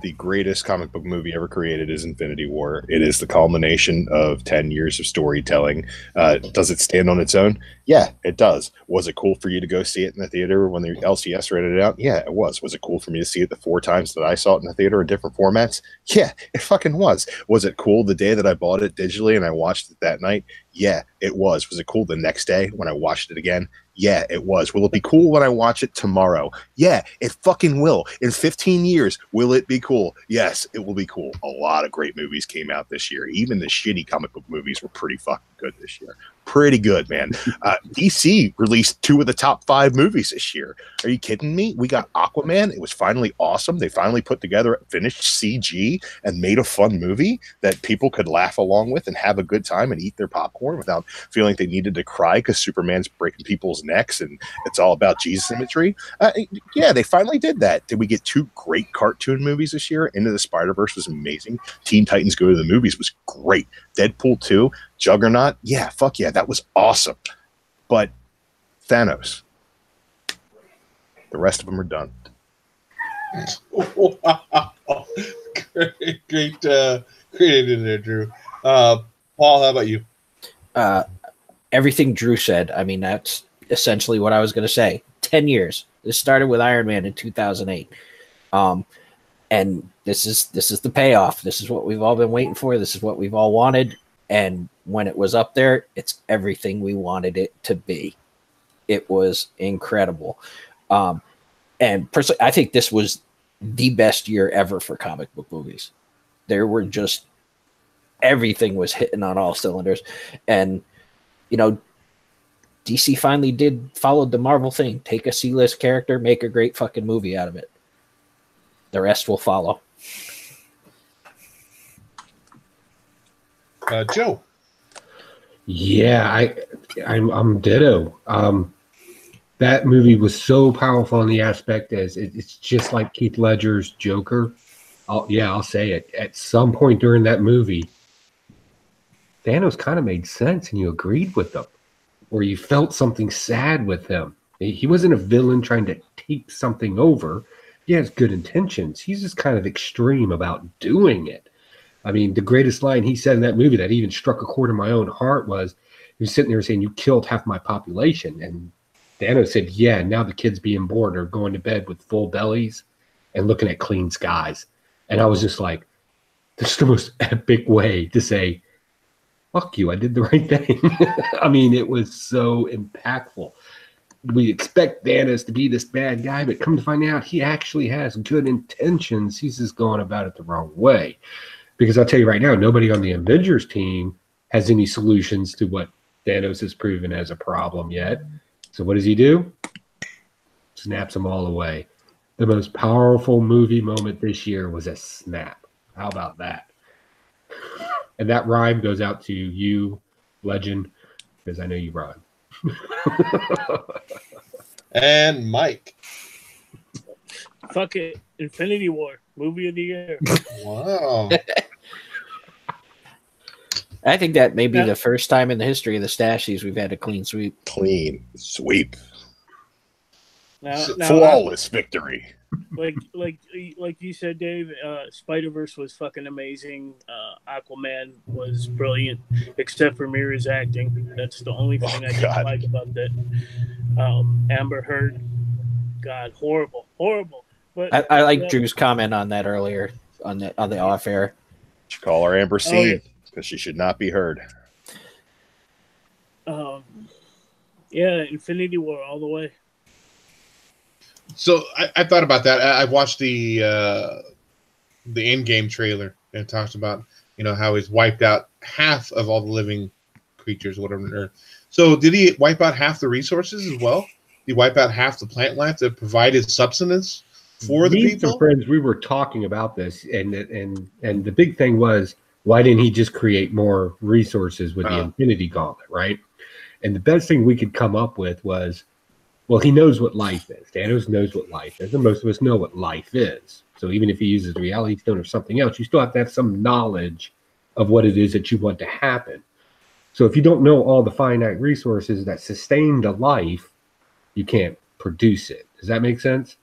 the greatest comic book movie ever created is Infinity War. It is the culmination of 10 years of storytelling. Does it stand on its own? Yeah, it does. Was it cool for you to go see it in the theater when the LCS rented it out? Yeah, it was. Was it cool for me to see it the 4 times that I saw it in the theater in different formats? Yeah, it fucking was. Was it cool the day that I bought it digitally and I watched it that night? Yeah, it was. Was it cool the next day when I watched it again? Yeah, it was. Will it be cool when I watch it tomorrow? Yeah, it fucking will. In 15 years, will it be cool? Yes, it will be cool. A lot of great movies came out this year. Even the shitty comic book movies were pretty fucking good this year. Pretty good, man. DC released 2 of the top 5 movies this year. Are you kidding me? We got Aquaman. It was finally awesome. They finally put together a finished CG and made a fun movie that people could laugh along with and have a good time and eat their popcorn without feeling they needed to cry because Superman's breaking people's necks and it's all about Jesus imagery. Yeah, they finally did that. Did we get 2 great cartoon movies this year? Into the Spider-Verse was amazing. Teen Titans Go to the Movies was great. Deadpool 2, Juggernaut, yeah, fuck yeah, that was awesome. But Thanos, the rest of them are done. Wow. Great in there, Drew. Paul, how about you? Everything Drew said. I mean, that's essentially what I was going to say. 10 years. This started with Iron Man in 2008. And this is the payoff. This is what we've all been waiting for. This is what we've all wanted. And when it was up there, it's everything we wanted it to be. It was incredible. And personally, I think this was the best year ever for comic book movies. There were just, everything was hitting on all cylinders. And, you know, DC finally followed the Marvel thing. Take a C-list character, make a great fucking movie out of it. The rest will follow. Joe. Yeah, I'm ditto. That movie was so powerful in the aspect as it's just like Heath Ledger's Joker. I'll say it. At some point during that movie, Thanos kind of made sense and you agreed with him, or you felt something sad with him. He wasn't a villain trying to take something over. He has good intentions. He's just kind of extreme about doing it. I mean, the greatest line he said in that movie that even struck a chord in my own heart was, he was sitting there saying, "You killed half my population." And Thanos said, "Yeah, now the kids being born are going to bed with full bellies and looking at clean skies." And I was just like, this is the most epic way to say, fuck you, I did the right thing. I mean, it was so impactful. We expect Thanos to be this bad guy, but come to find out, he actually has good intentions. He's just going about it the wrong way. Because I'll tell you right now, nobody on the Avengers team has any solutions to what Thanos has proven as a problem yet. So what does he do? Snaps them all away. The most powerful movie moment this year was a snap. How about that? And that rhyme goes out to you, Legend, because I know you rhyme. And Mike. Fuck it. Infinity War. Movie of the year. Wow. I think that may be the first time in the history of the Stashies we've had a clean sweep. Clean sweep. Now, flawless victory. Like you said, Dave, Spider-Verse was fucking amazing. Aquaman was brilliant, except for Mira's acting. That's the only thing I didn't like about that. Amber Heard, God, horrible. But I like Drew's comment on that earlier on the off air. You call her Amber Seed because she should not be heard. Yeah, Infinity War all the way. So I thought about that. I watched the Endgame trailer, and it talks about how he's wiped out half of all the living creatures, whatever on Earth. So did he wipe out half the resources as well? Did he wipe out half the plant life that provided subsistence for the Me and people? some friends, we were talking about this, and the big thing was, why didn't he just create more resources with the Infinity Gauntlet, right? And the best thing we could come up with was, well, he knows what life is. Thanos knows what life is, and most of us know what life is. So even if he uses the Reality Stone or something else, you still have to have some knowledge of what it is that you want to happen. So if you don't know all the finite resources that sustain the life, you can't produce it. Does that make sense?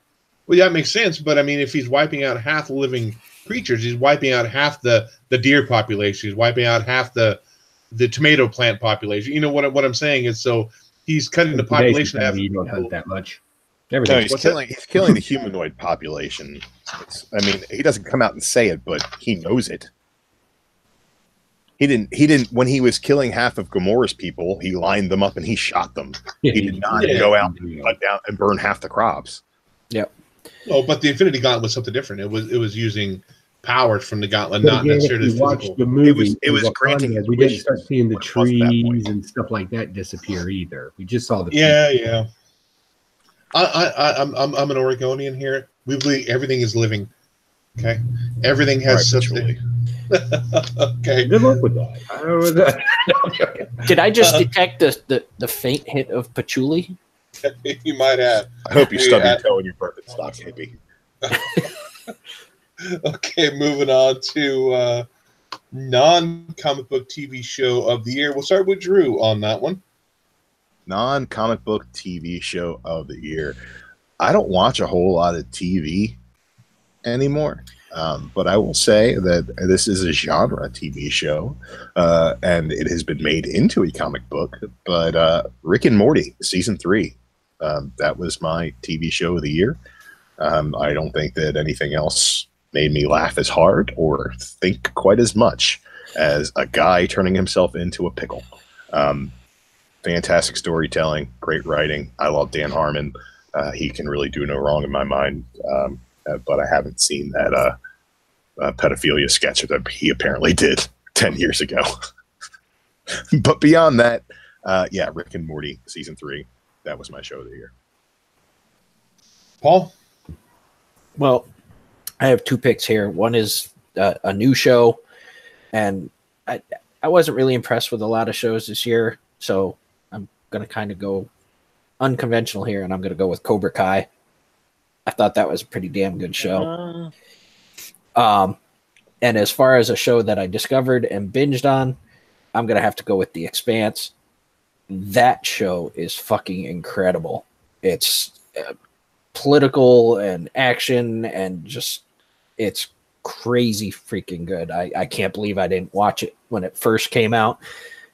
Well, yeah, it makes sense. But I mean, if he's wiping out half the living creatures, he's wiping out half the deer population. He's wiping out half the tomato plant population. You know what I'm saying is, so he's cutting the population. You don't hunt that much. No, he's killing the humanoid population. I mean, he doesn't come out and say it, but he knows it. He didn't when he was killing half of Gamora's people, he lined them up and he shot them. Yeah, he did not go out and cut down and burn half the crops. Yep. No, but the Infinity Gauntlet was something different. It was using powers from the Gauntlet, not necessarily physical. The movie, it was granting. We didn't start seeing the trees and stuff like that disappear either. We just saw the yeah. I'm an Oregonian here. We believe everything is living. Okay, everything has substance. Okay. Good luck with that. I don't know what that. Did I just detect the faint hit of patchouli? You might have. I hope you stub your toe in your Birkenstock, hippie. Okay, moving on to non-comic book TV show of the year. We'll start with Drew on that one. Non-comic book TV show of the year. I don't watch a whole lot of TV anymore. But I will say that this is a genre TV show, and it has been made into a comic book. But Rick and Morty, season 3, that was my TV show of the year. I don't think that anything else made me laugh as hard or think quite as much as a guy turning himself into a pickle. Fantastic storytelling, great writing. I love Dan Harmon. He can really do no wrong in my mind. But I haven't seen that pedophilia sketch that he apparently did 10 years ago. But beyond that, yeah, Rick and Morty season 3, that was my show of the year. Paul? Well, I have 2 picks here. One is a new show, and I wasn't really impressed with a lot of shows this year, so I'm going to kind of go unconventional here, and I'm going to go with Cobra Kai. I thought that was a pretty damn good show. And as far as a show that I discovered and binged on, I'm going to have to go with The Expanse. That show is fucking incredible. It's political and action and just, it's crazy freaking good. I can't believe I didn't watch it when it first came out,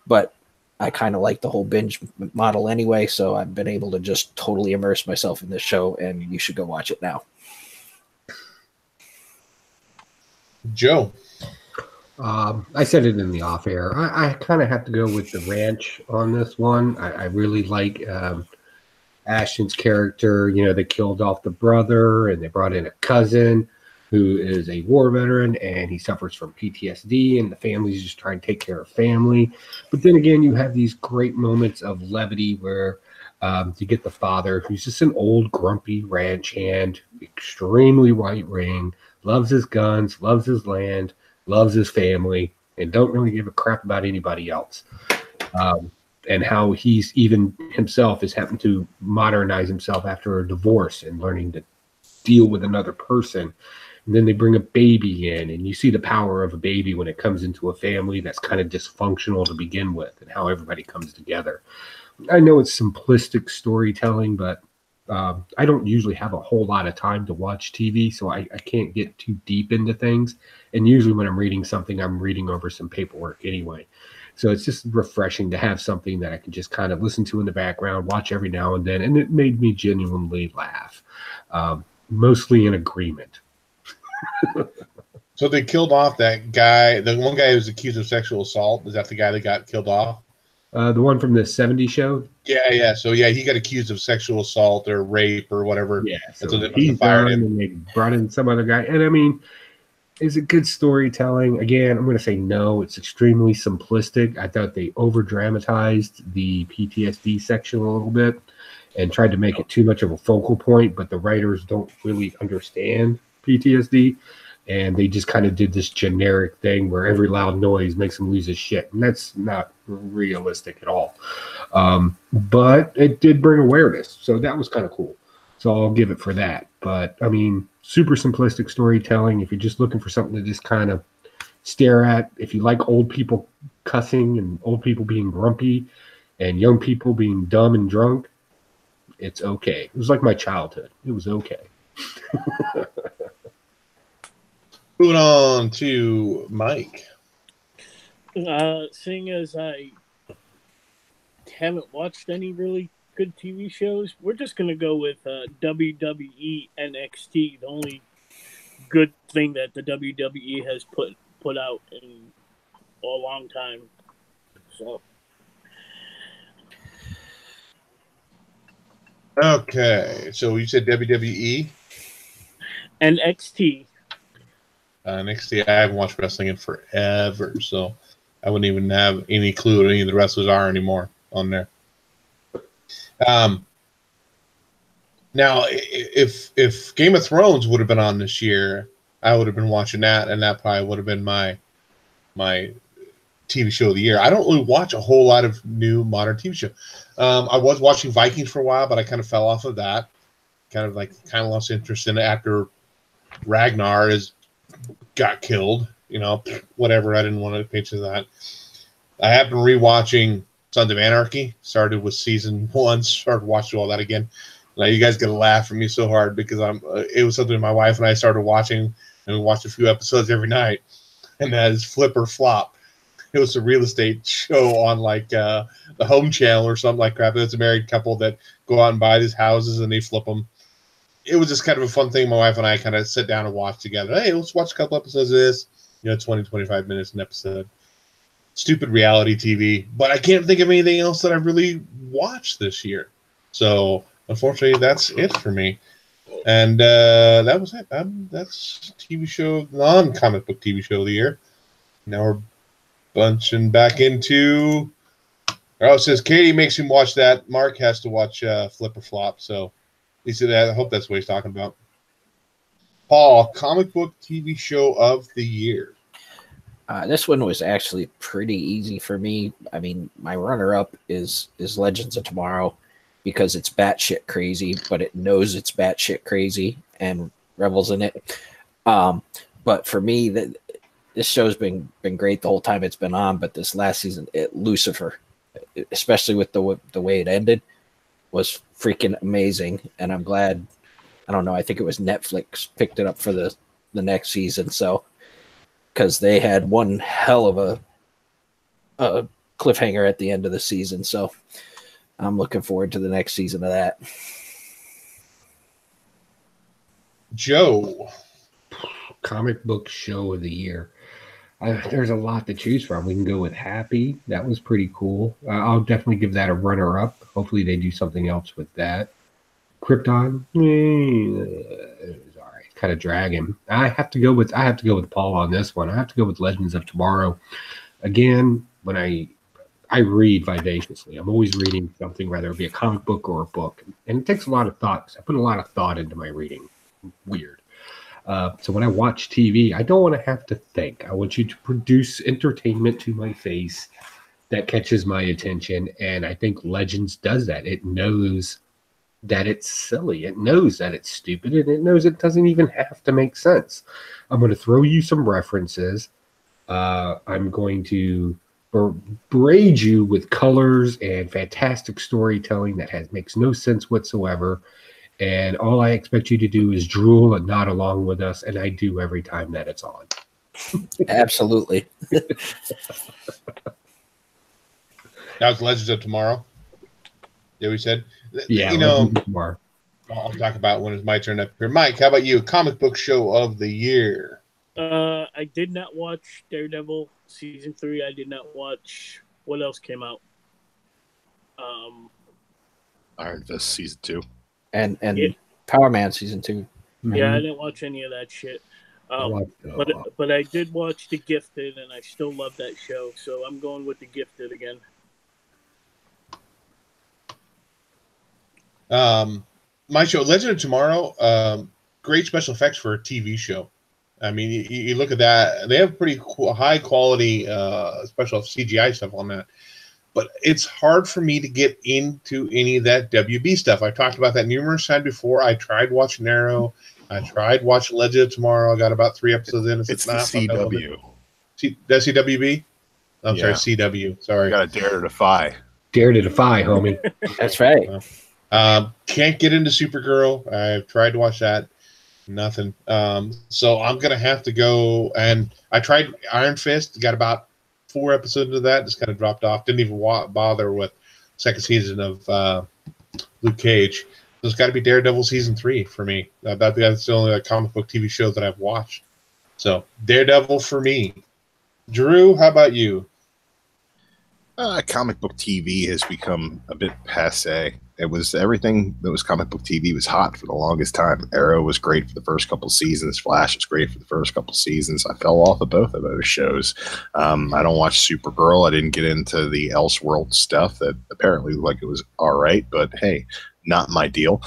but I kind of like the whole binge model anyway, so I've been able to just totally immerse myself in this show, and you should go watch it now. Joe? I said it in the off air. I kind of have to go with the ranch on this one. I really like Ashton's character. You know, they killed off the brother and they brought in a cousin who is a war veteran, and he suffers from PTSD, and the family's just trying to take care of family. But then again, you have these great moments of levity where you get the father, who's just an old grumpy ranch hand, extremely right wing, loves his guns, loves his land, loves his family, and don't really give a crap about anybody else. And how he's even himself is having to modernize himself after a divorce and learning to deal with another person. And then they bring a baby in, and you see the power of a baby when it comes into a family that's kind of dysfunctional to begin with, and how everybody comes together. I know it's simplistic storytelling, but I don't usually have a whole lot of time to watch TV, so I can't get too deep into things. And usually when I'm reading something, I'm reading over some paperwork anyway. So it's just refreshing to have something that I can just kind of listen to in the background, watch every now and then, and it made me genuinely laugh. Mostly in agreement. So they killed off that guy, the one guy who was accused of sexual assault. Is that the guy that got killed off? The one from the '70s show. Yeah. So yeah, he got accused of sexual assault or rape or whatever. Yeah, And so they must he's have fired done, him. and they brought in some other guy. And I mean, is it good storytelling? Again, I'm going to say no. It's extremely simplistic. I thought they over dramatized the PTSD section a little bit and tried to make it too much of a focal point, but the writers don't really understand PTSD. And they just kind of did this generic thing where every loud noise makes him lose his shit. And that's not realistic at all. But it did bring awareness. So that was kind of cool. So I'll give it for that. But I mean, super simplistic storytelling. If you're just looking for something to just kind of stare at, if you like old people cussing and old people being grumpy and young people being dumb and drunk, it's okay. It was like my childhood. It was okay. Moving on to Mike. Seeing as I haven't watched any really good TV shows, we're just going to go with WWE NXT, the only good thing that the WWE has put out in a long time. So, Okay, so you said WWE? NXT. NXT, I haven't watched wrestling in forever, so I wouldn't even have any clue what any of the wrestlers are anymore on there. Now, if Game of Thrones would have been on this year, I would have been watching that, and that probably would have been my TV show of the year. I don't really watch a whole lot of new modern TV show. I was watching Vikings for a while, but I kind of fell off of that. Kind of lost interest in it after Ragnar got killed. You know, whatever. I didn't want to pay attention to that. I have been rewatching Sons of Anarchy. Started with season 1. Started watching all that again. Now you guys gonna laugh at me so hard because it was something my wife and I started watching, and we watched a few episodes every night. And that is Flip or Flop. It was a real estate show on the Home Channel or something like that. It's a married couple that go out and buy these houses and they flip them. It was just kind of a fun thing. My wife and I kind of sit down and watch together. Hey, let's watch a couple episodes of this. 20, 25 minutes an episode. Stupid reality TV. But I can't think of anything else that I really watched this year. So, unfortunately, that's it for me. And that was it. That's TV show, non-comic book TV show of the year. Now we're bunching back into... Oh, it says Katie makes him watch that. Mark has to watch Flip or Flop. So, he said that. I hope that's what he's talking about. Paul, comic book TV show of the year. This one was actually pretty easy for me. I mean, my runner-up is Legends of Tomorrow because it's batshit crazy, but it knows it's batshit crazy and revels in it. But for me, this show's been great the whole time it's been on. But this last season, Lucifer, especially with the way it ended, was freaking amazing. And I'm glad. I don't know. I think it was Netflix picked it up for the next season. So. Because they had one hell of a cliffhanger at the end of the season. So I'm looking forward to the next season of that. Joe. Comic book show of the year. There's a lot to choose from. We can go with Happy. That was pretty cool. I'll definitely give that a runner-up. Hopefully they do something else with that. Krypton. Kind of dragging. I have to go with Paul on this one. I have to go with Legends of Tomorrow. Again, when I read vivaciously, I'm always reading something, whether it be a comic book or a book, and it takes a lot of thought. I put a lot of thought into my reading. Weird. So when I watch TV, I don't want to have to think. I want you to produce entertainment to my face that catches my attention, and I think Legends does that. It knows that it's silly. It knows that it's stupid, and it knows it doesn't even have to make sense. I'm going to throw you some references. I'm going to braid you with colors and fantastic storytelling that makes no sense whatsoever. And all I expect you to do is drool and nod along with us, and I do every time that it's on. Absolutely. That was Legends of Tomorrow. Yeah, we said. Yeah, I'll talk about when it's my turn up here. Mike, how about you? Comic book show of the year. I did not watch Daredevil season 3. I did not watch. What else came out? Iron Fist season 2. And Yeah. Power Man season 2. Yeah, I didn't watch any of that shit. But I did watch The Gifted, and I still love that show. So I'm going with The Gifted again. My show, Legend of Tomorrow, great special effects for a TV show. I mean, you look at that; they have pretty high quality special CGI stuff on that. But it's hard for me to get into any of that WB stuff. I've talked about that numerous times before. I tried watching Arrow. I tried watching Legend of Tomorrow. I got about 3 episodes in. It's the CW. That's CWB? I'm sorry, CW. Sorry. You got to dare to defy. Dare to defy, homie. That's right. Can't get into Supergirl. I've tried to watch that. Nothing. So I'm going to have to go. And I tried Iron Fist. Got about 4 episodes of that. Just kind of dropped off. Didn't even bother with second season of Luke Cage. So it's got to be Daredevil season 3 for me. That's the only comic book TV show that I've watched. So Daredevil for me. Drew, how about you? Comic book TV has become a bit passe. It was everything that was comic book TV was hot for the longest time. Arrow was great for the first couple seasons. Flash was great for the first couple seasons. I fell off of both of those shows. I don't watch Supergirl. I didn't get into the Elseworld stuff that apparently looked like it was all right, but hey, not my deal.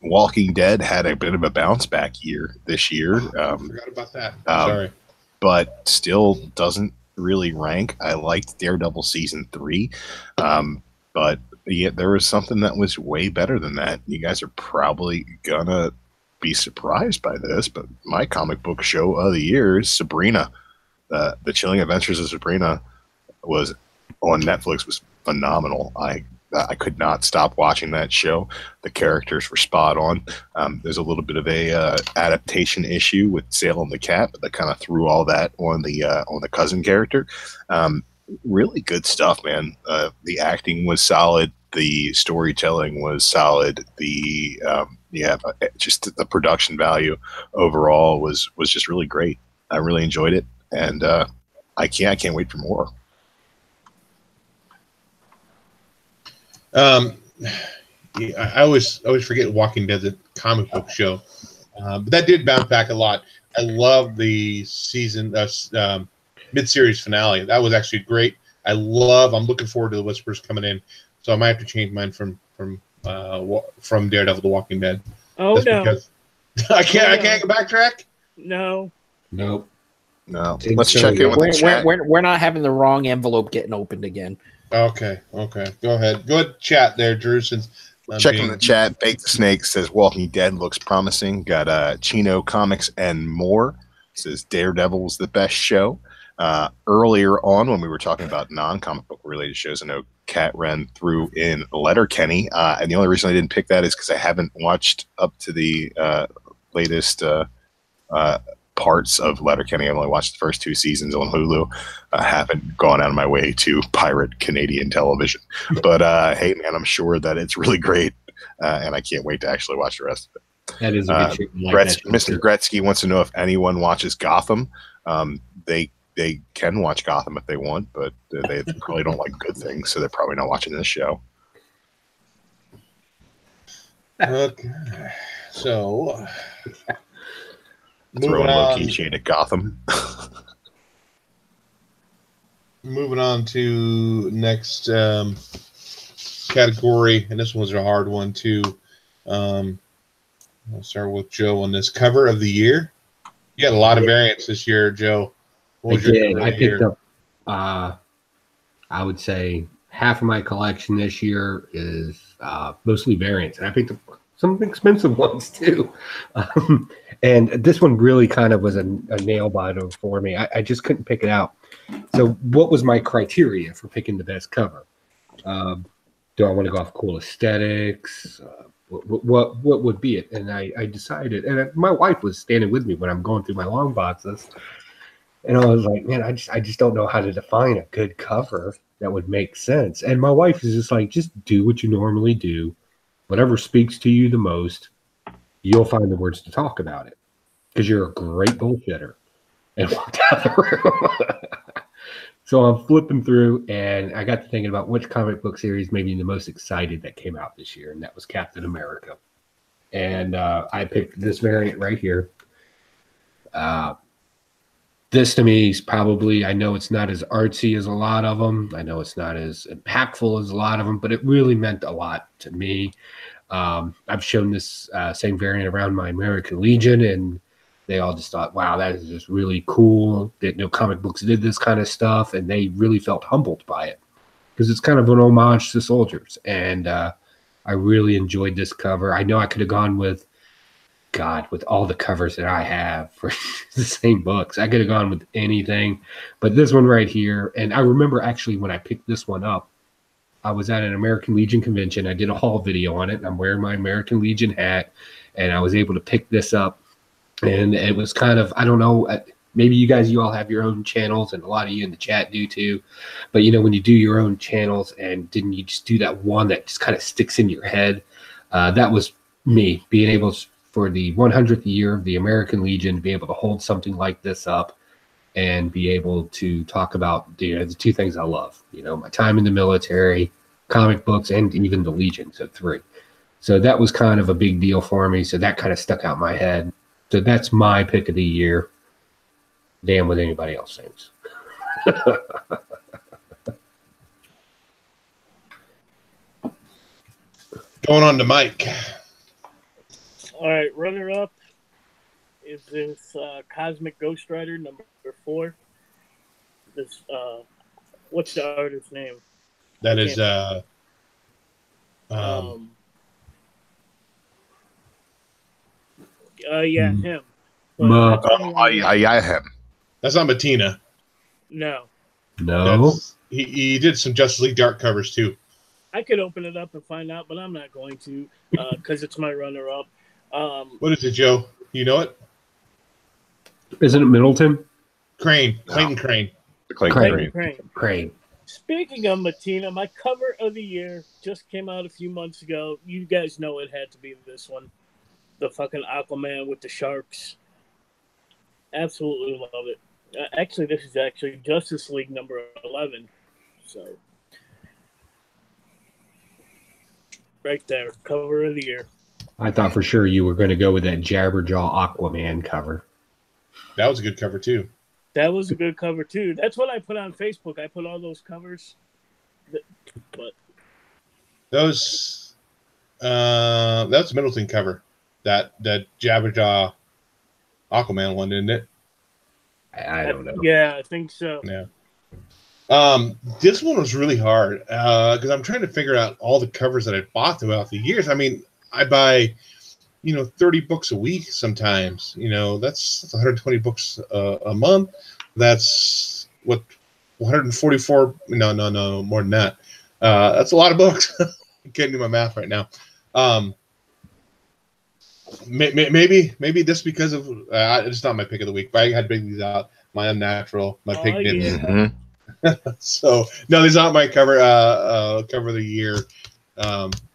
Walking Dead had a bit of a bounce back year this year. I forgot about that. Sorry. But still doesn't really rank. I liked Daredevil season 3. But yeah, there was something that was way better than that. You guys are probably gonna be surprised by this, but my comic book show of the year is Sabrina. The Chilling Adventures of Sabrina was on Netflix, was phenomenal. I could not stop watching that show. The characters were spot on. There's a little bit of a adaptation issue with Salem the cat, but that kind of threw all that on the cousin character. Really good stuff, man. The acting was solid. The storytelling was solid. Just the production value overall was just really great. I really enjoyed it, and I can't wait for more. I always forget Walking Dead's a comic book show, but that did bounce back a lot. I love the season mid-series finale. That was actually great. I'm looking forward to the Whispers coming in, so I might have to change mine from Daredevil to Walking Dead. Oh, that's no! Because I can't backtrack. No. Nope. No. Let's check in with the chat. We're not having the wrong envelope getting opened again. Okay. Go ahead. Chat there, Drew. Since checking the chat, Baked the Snake says Walking Dead looks promising. Got Chino Comics and more. Says Daredevil was the best show. Earlier on, when we were talking about non-comic book related shows, I know Kat Wren threw in Letterkenny, and the only reason I didn't pick that is because I haven't watched up to the latest parts of Letterkenny. I've only watched the first 2 seasons on Hulu. I haven't gone out of my way to pirate Canadian television. But hey, man, I'm sure that it's really great, and I can't wait to actually watch the rest of it. That is a good show. Mr. Gretzky wants to know if anyone watches Gotham. They can watch Gotham if they want, but they probably don't like good things, so they're probably not watching this show. Okay, so throwing low-key shade at Gotham. Moving on to next category, and this one's a hard one too. I'll start with Joe on this cover of the year. You had a lot of variants this year, Joe. I did. I picked up, I would say half of my collection this year is mostly variants. And I picked up some expensive ones too. And this one really kind of was a nail biter for me. I just couldn't pick it out. So what was my criteria for picking the best cover? Do I want to go off cool aesthetics? What would be it? And I decided, and my wife was standing with me when I'm going through my long boxes. And I was like, man, I just don't know how to define a good cover that would make sense. And my wife is just like, just do what you normally do. Whatever speaks to you the most, you'll find the words to talk about it. Because you're a great bullshitter. And walked out of the room. So I'm flipping through, and I got to thinking about which comic book series made me the most excited that came out this year, and that was Captain America. And I picked this variant right here. This to me is probably, I know it's not as artsy as a lot of them. I know it's not as impactful as a lot of them, but it really meant a lot to me. I've shown this same variant around my American Legion, and they all just thought, wow, that is just really cool. That no comic books did this kind of stuff, and they really felt humbled by it because it's kind of an homage to soldiers. And I really enjoyed this cover. I know I could have gone with, God, with all the covers that I have for the same books, I could have gone with anything, but this one right here. And I remember actually when I picked this one up, I was at an American Legion convention. I did a haul video on it, and I'm wearing my American Legion hat, and I was able to pick this up. And it was kind of, I don't know, maybe you all have your own channels, and a lot of you in the chat do too. But, you know, when you do your own channels, and didn't you just do that one that just kind of sticks in your head? That was me being able to, for the 100th year of the American Legion, to be able to hold something like this up and be able to talk about, you know, the two things I love, you know, my time in the military, comic books, and even the Legion. So 3. So that was kind of a big deal for me. So that kind of stuck out in my head. So that's my pick of the year. Damn what anybody else thinks. Going on to Mike. All right, runner-up is this Cosmic Ghost Rider number 4. This what's the artist's name? That is yeah, him. But him. That's not Matina. No. He did some Justice League Dark covers too. I could open it up and find out, but I'm not going to because it's my runner-up. What is it, Joe? You know it? Isn't it Middleton? Clayton No. Crane. Crane. Speaking of Matina, my cover of the year just came out a few months ago. You guys know it had to be this one. The fucking Aquaman with the sharks. Absolutely love it. Actually, this is actually Justice League number 11. So, right there, cover of the year. I thought for sure you were going to go with that Jabberjaw Aquaman cover. That was a good cover too. That was a good cover too. That's what I put on Facebook. I put all those covers. But Those that's Middleton cover. That Jabberjaw Aquaman one, didn't it? I don't know. Yeah, I think so. Yeah. This one was really hard because I'm trying to figure out all the covers that I bought throughout the years. I mean, I buy, 30 books a week sometimes. That's 120 books a month. That's what 144. No, more than that. That's a lot of books. I can't do my math right now. Maybe just because of it's not my pick of the week, but I had to pick these out. My Unnatural, my Pigments. Yeah. Mm-hmm. So no, these aren't my cover of the year.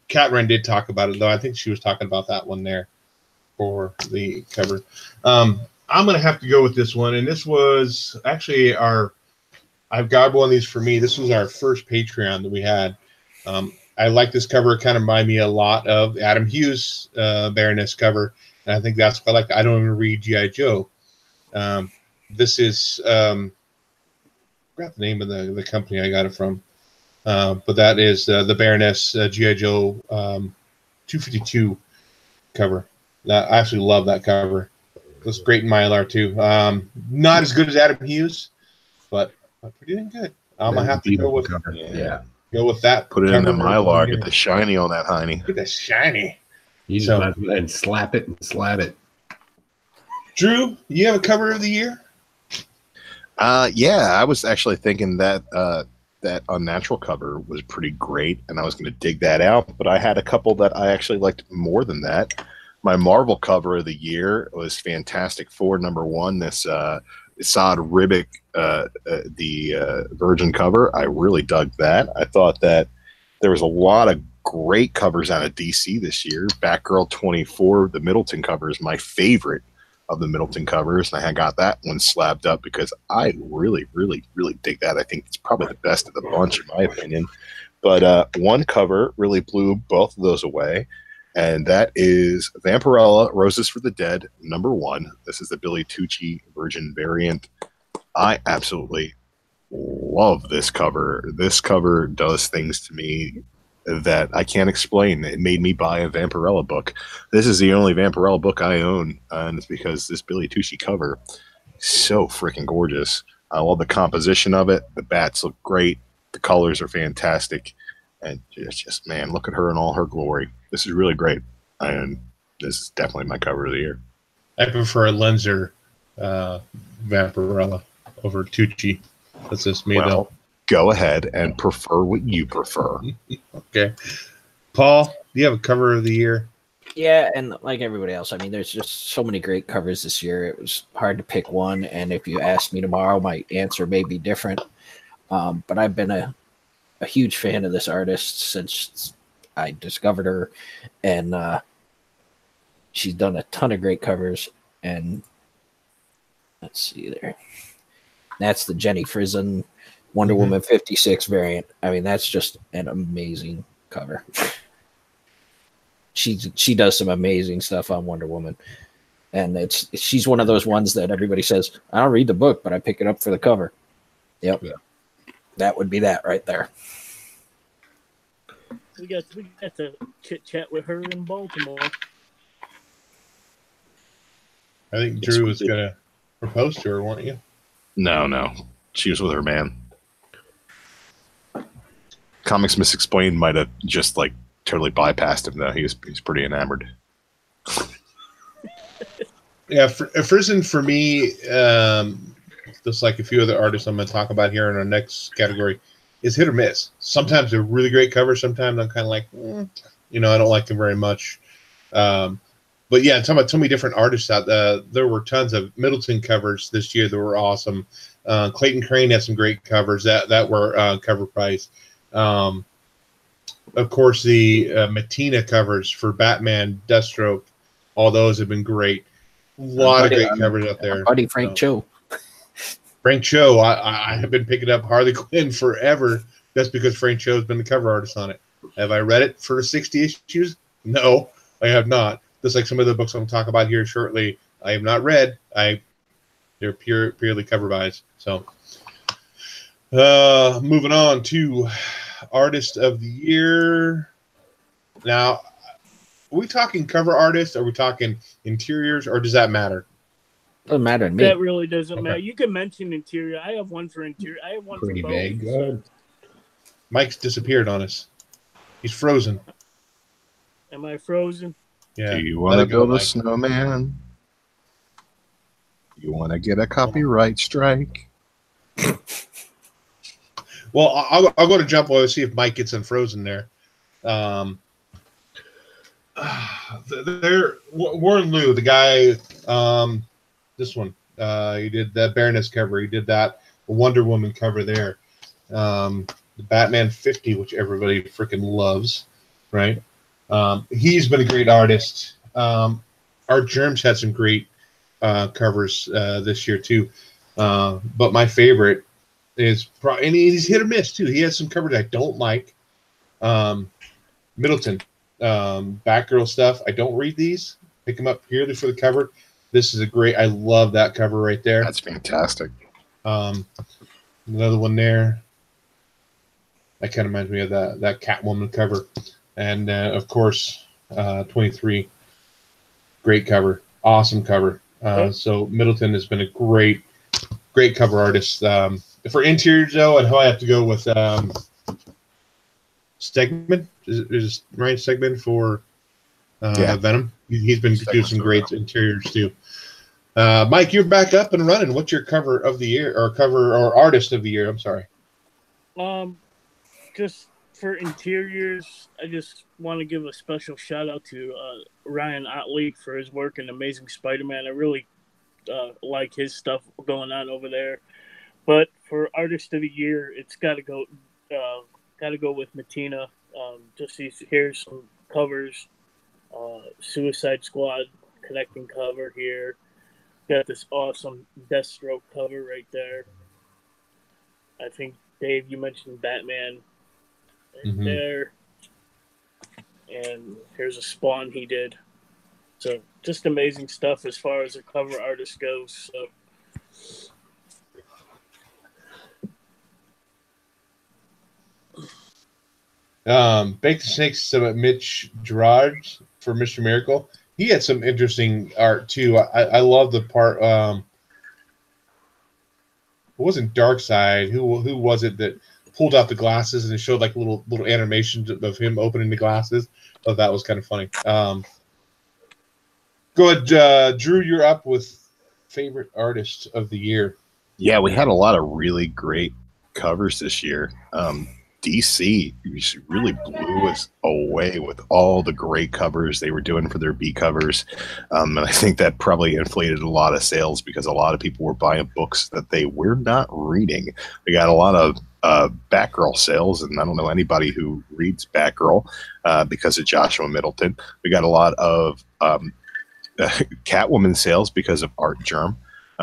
Catherine did talk about it though. I think she was talking about that one there for the cover. I'm gonna have to go with this one, and this was actually I've got one of these for me. This was our first Patreon that we had. I like this cover. It kind of reminded me a lot of Adam Hughes Baroness cover, and I think that's what I like. I don't even read G.I. Joe. This is I forgot the name of the company I got it from, but that is the Baroness G.I. Joe 252 cover. I absolutely love that cover. It's great in Mylar too. Not as good as Adam Hughes, but pretty dang good. I'm gonna have to go with cover. Yeah. Go with that. Put it in the Mylar. Get the shiny on that hiney. Get the shiny. You just might as well and slap it and slab it. Drew, you have a cover of the year? Yeah, I was actually thinking that that Unnatural cover was pretty great, and I was going to dig that out, but I had a couple that I actually liked more than that. My Marvel cover of the year was Fantastic Four #1. This Saad Ribic, the Virgin cover. I really dug that. I thought that there was a lot of great covers out of DC this year. Batgirl 24, the Middleton cover is my favorite of the Middleton covers, and I got that one slabbed up because I really, really, really dig that. I think it's probably the best of the bunch, in my opinion. But one cover really blew both of those away, and that is Vampirella Roses for the Dead, #1. This is the Billy Tucci Virgin variant. I absolutely love this cover. This cover does things to me that I can't explain. It made me buy a Vampirella book. This is the only Vampirella book I own, and it's because this Billy Tucci cover is so freaking gorgeous. I love the composition of it. The bats look great. The colors are fantastic. And it's just, man, look at her in all her glory. This is really great. And this is definitely my cover of the year. I prefer a Lenzer Vampirella over Tucci. That's just me, though. Go ahead and prefer what you prefer. Okay. Paul, do you have a cover of the year? Yeah, and like everybody else, I mean, there's just so many great covers this year. It was hard to pick one, and if you ask me tomorrow, my answer may be different. But I've been a huge fan of this artist since I discovered her, and she's done a ton of great covers. And let's see there. That's the Jenny Frison Wonder Woman 56 variant. I mean, that's just an amazing cover. She does some amazing stuff on Wonder Woman. And she's one of those ones that everybody says, I don't read the book, but I pick it up for the cover. Yep. Yeah. That would be that right there. We got to chit chat with her in Baltimore. I think Drew was gonna propose to her, weren't you? No. She was with her man. Comics Misexplained might have just like totally bypassed him though. He's pretty enamored. Yeah, Frison for me, just like a few other artists I'm going to talk about here in our next category, is hit or miss. Sometimes they're really great covers. Sometimes I'm kind of like, I don't like them very much. But yeah, talking about so many different artists out there. There were tons of Middleton covers this year that were awesome. Clayton Crane had some great covers that were cover price. Of course, the Mattina covers for Batman, Deathstroke, all those have been great. A lot of great covers out there. Buddy Frank Cho. Frank Cho, I have been picking up Harley Quinn forever just because Frank Cho has been the cover artist on it. Have I read it for 60 issues? No, I have not. Just like some of the books I'm going to talk about here shortly, I have not read. They're purely cover buys. So, moving on to Artist of the Year. Now, are we talking cover artists? Are we talking interiors? Or does that matter? Doesn't matter to me. That really doesn't matter. You can mention interior. I have one for interior. I have one Pretty for vague. both. Mike's disappeared on us. He's frozen. Am I frozen? Yeah. Do you want to build a snowman? You want to get a copyright strike? Well, I'll go to jump while I see if Mike gets unfrozen there. Warren Liu, the guy, this one, he did that Baroness cover. He did that Wonder Woman cover there. The Batman 50, which everybody freaking loves, right? He's been a great artist. Art Germs had some great covers this year too. But my favorite is and he's hit or miss too. He has some covers I don't like. Middleton, Batgirl stuff. I don't read these. Pick them up purely for the cover. This is I love that cover right there. That's fantastic. Another one there. That kind of reminds me of that Catwoman cover. And of course, 23. Great cover. Awesome cover. So Middleton has been a great cover artist. For interiors, though, I'd probably have to go with Stegman. Is Ryan Stegman for Venom? He's been doing some great interiors too. Mike, you're back up and running. What's your cover of the year, or artist of the year? I'm sorry. Just for interiors, I just want to give a special shout out to Ryan Otley for his work in Amazing Spider-Man. I really like his stuff going on over there. But for artist of the year, it's got to go with Mattina. Here's some covers. Suicide Squad connecting cover here. Got this awesome Deathstroke cover right there. I think, Dave, you mentioned Batman right there. And here's a Spawn he did. So just amazing stuff as far as a cover artist goes. So Baked Snakes, Mitch Gerard for Mr. Miracle. He had some interesting art too. I love the part. It wasn't Darkseid. Who was it that pulled out the glasses and it showed like little animations of him opening the glasses? Oh, that was kind of funny. Go ahead, Drew. You're up with favorite artist of the year. Yeah, we had a lot of really great covers this year. DC really blew us away with all the great covers they were doing for their B covers. And I think that probably inflated a lot of sales because a lot of people were buying books that they were not reading. We got a lot of Batgirl sales, and I don't know anybody who reads Batgirl because of Joshua Middleton. We got a lot of Catwoman sales because of Art Germ.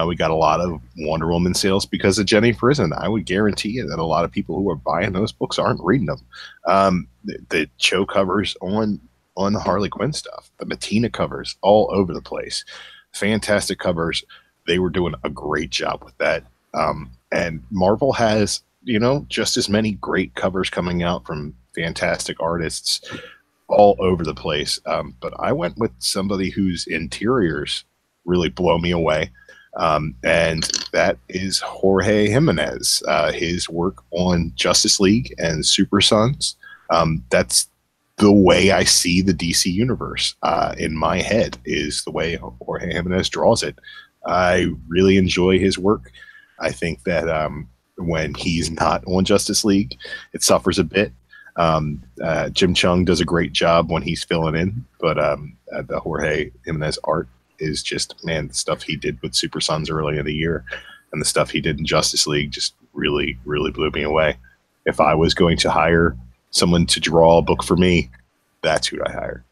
We got a lot of Wonder Woman sales because of Jenny Frison. I would guarantee you that a lot of people who are buying those books aren't reading them. The show covers on the Harley Quinn stuff, the Mattina covers all over the place. Fantastic covers. They were doing a great job with that. And Marvel has, just as many great covers coming out from fantastic artists all over the place. But I went with somebody whose interiors really blow me away. And that is Jorge Jimenez. His work on Justice League and Super Sons. That's the way I see the DC universe in my head, is the way Jorge Jimenez draws it. I really enjoy his work. I think that when he's not on Justice League, it suffers a bit. Jim Chung does a great job when he's filling in, but the Jorge Jimenez art is just, man, the stuff he did with Super Sons early in the year and the stuff he did in Justice League just really, really blew me away. If I was going to hire someone to draw a book for me, that's who I hire.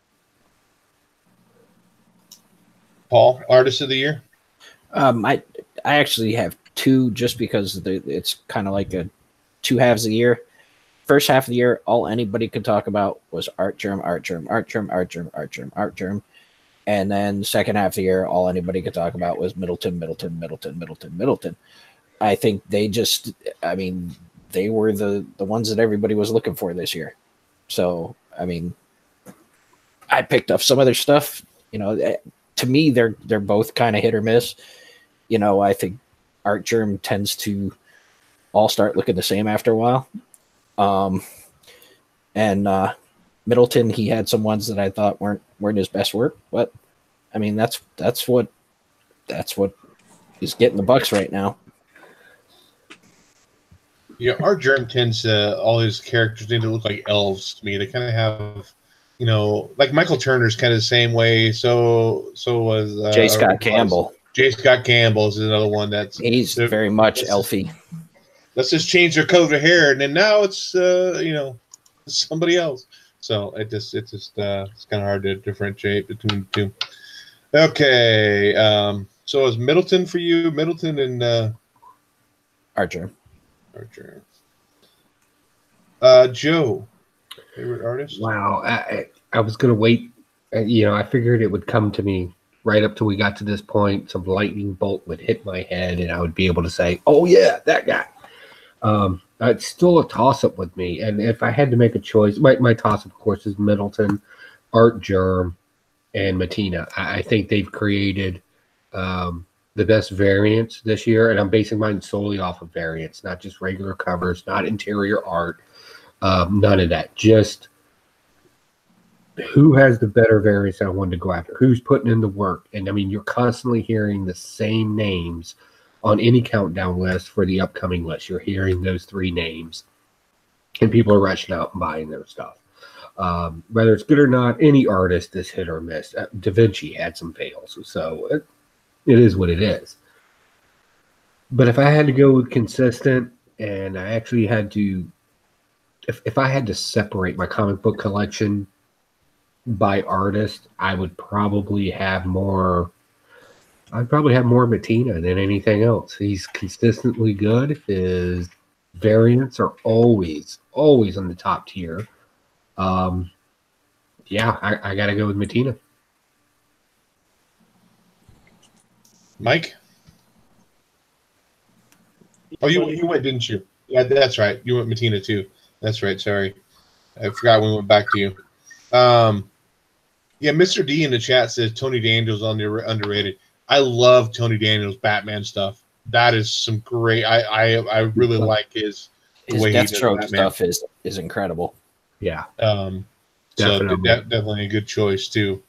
Paul, artist of the year? I actually have two, just because it's kind of like a two halves of the year. First half of the year, all anybody could talk about was Art Germ. And then the second half of the year, all anybody could talk about was Middleton. I think they were the ones that everybody was looking for this year. So, I picked up some other stuff. To me, they're both kind of hit or miss. I think Art Germ tends to all start looking the same after a while. And Middleton, he had some ones that I thought weren't his best work, but that's what is getting the bucks right now. Art Germ tends to, all his characters need to look like elves to me. They kind of have, like Michael Turner's kind of the same way. So was J. Scott Campbell. J. Scott Campbell is another one he's very much elfy. Let's just change their color of hair, and then now it's somebody else. So it's kind of hard to differentiate between the two. Okay, so is Middleton for you? Middleton and Archer. Joe, favorite artist? Wow, I was gonna wait. I figured it would come to me right up till we got to this point. Some lightning bolt would hit my head, and I would be able to say, "Oh yeah, that guy." It's still a toss-up with me, and if I had to make a choice, my toss-up, of course, is Middleton, Art Germ, and Mattina. I think they've created the best variants this year, and I'm basing mine solely off of variants, not just regular covers, not interior art, none of that. Just who has the better variants I wanted to go after, who's putting in the work. And you're constantly hearing the same names on any countdown list for the upcoming list. You're hearing those three names, and people are rushing out and buying their stuff. Whether it's good or not, any artist is hit or miss. Da Vinci had some fails, so it is what it is. But if I had to go with consistent, and I actually had to, if I had to separate my comic book collection by artist, I would probably have more I'd probably have more Matina than anything else. He's consistently good. His variants are always on the top tier. Yeah, I got to go with Matina. Mike? Oh, you went, didn't you? Yeah, that's right. You went Matina too. That's right. Sorry, I forgot we went back to you. Yeah, Mr. D in the chat says Tony Daniels underrated. I love Tony Daniels Batman stuff. That is some great. I really like his way he does Deathstroke Batman. stuff is incredible. Yeah, So definitely. definitely a good choice too.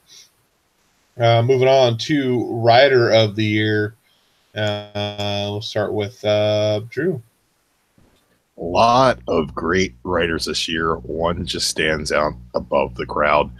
Moving on to Writer of the Year. We'll start with Drew. A lot of great writers this year. One just stands out above the crowd.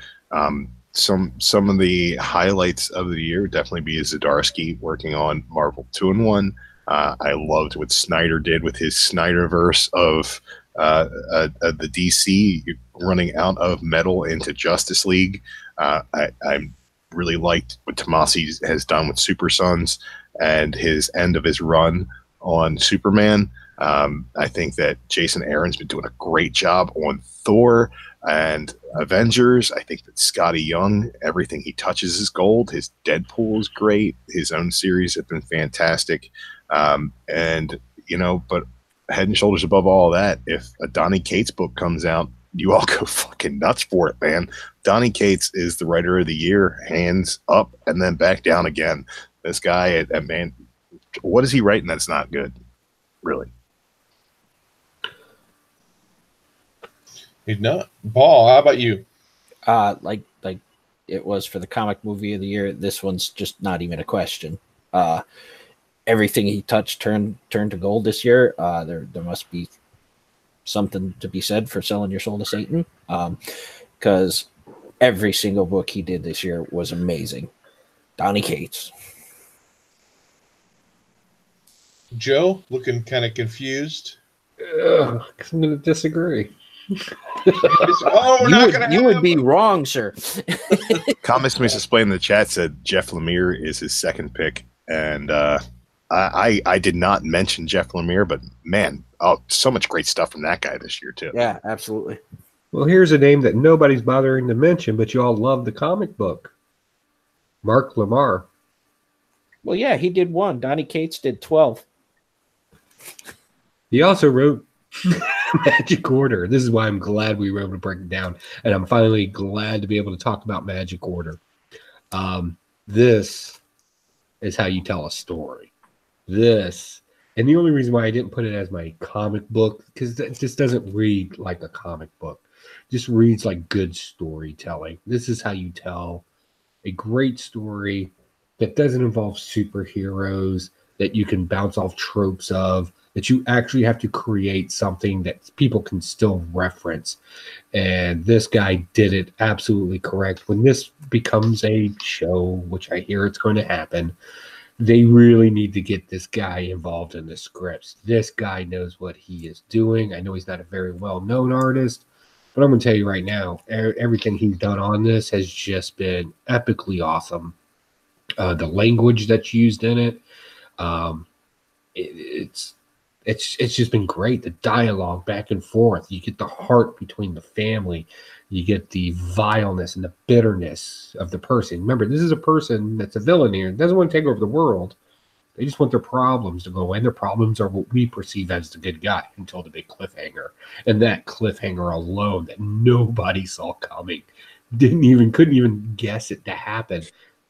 Some of the highlights of the year definitely be Zdarsky working on Marvel 2-in-1. I loved what Snyder did with his Snyderverse of the DC running out of Metal into Justice League. I really liked what Tomasi has done with Super Sons and his end of his run on Superman. I think that Jason Aaron's been doing a great job on Thor and Avengers. I think that Scotty Young, everything he touches is gold. His Deadpool is great. His own series have been fantastic. And, you know, but head and shoulders above all that, if a Donny Cates book comes out, you all go fucking nuts for it, man. Donny Cates is the writer of the year, hands up and then back down again. This guy, man, what is he writing that's not good? Really? He's not. Paul, how about you? Like it was for the comic movie of the year. This one's just not even a question. Everything he touched turned to gold this year. There must be something to be said for selling your soul to Satan. Because every single book he did this year was amazing. Donny Cates. Joe, looking kind of confused. I'm going to disagree. You would be wrong, sir. Comics Miss Explained in the chat said Jeff Lemire is his second pick, and I did not mention Jeff Lemire, but man, so much great stuff from that guy this year too. Yeah, absolutely. Well, here's a name that nobody's bothering to mention, but you all love the comic book. Mark Lamar. Well, yeah, he did one. Donny Cates did 12. He also wrote Magic Order. This is why I'm glad we were able to break it down, and I'm finally glad to be able to talk about Magic Order. This is how you tell a story. And the only reason why I didn't put it as my comic book, because it just doesn't read like a comic book. It just reads like good storytelling. This is how you tell a great story that doesn't involve superheroes, that you can bounce off tropes of, that you actually have to create something that people can still reference. And this guy did it absolutely correct. When this becomes a show, which I hear it's going to happen, they really need to get this guy involved in the scripts. This guy knows what he is doing. I know he's not a very well-known artist, but I'm going to tell you right now, everything he's done on this has just been epically awesome. The language that's used in it, it's just been great. The dialogue back and forth. You get the heart between the family. You get the vileness and the bitterness of the person. Remember, this is a person that's a villain here. Doesn't want to take over the world. They just want their problems to go away. And their problems are what we perceive as the good guy until the big cliffhanger. And that cliffhanger alone that nobody saw coming, couldn't even guess it to happen.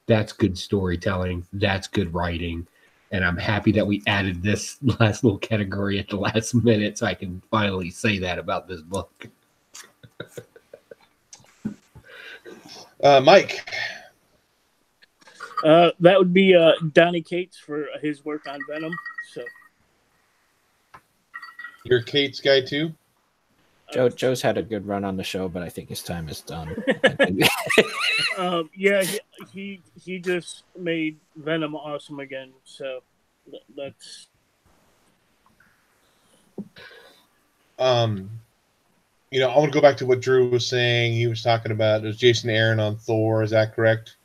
That's good storytelling. That's good writing. And I'm happy that we added this last little category at the last minute so I can finally say that about this book. Mike. That would be Donny Cates for his work on Venom. So You're a Cates guy too? Joe's had a good run on the show, but I think his time is done. Yeah, he just made Venom awesome again. So that's. You know, I want to go back to what Drew was saying. He was talking about it was Jason Aaron on Thor. Is that correct?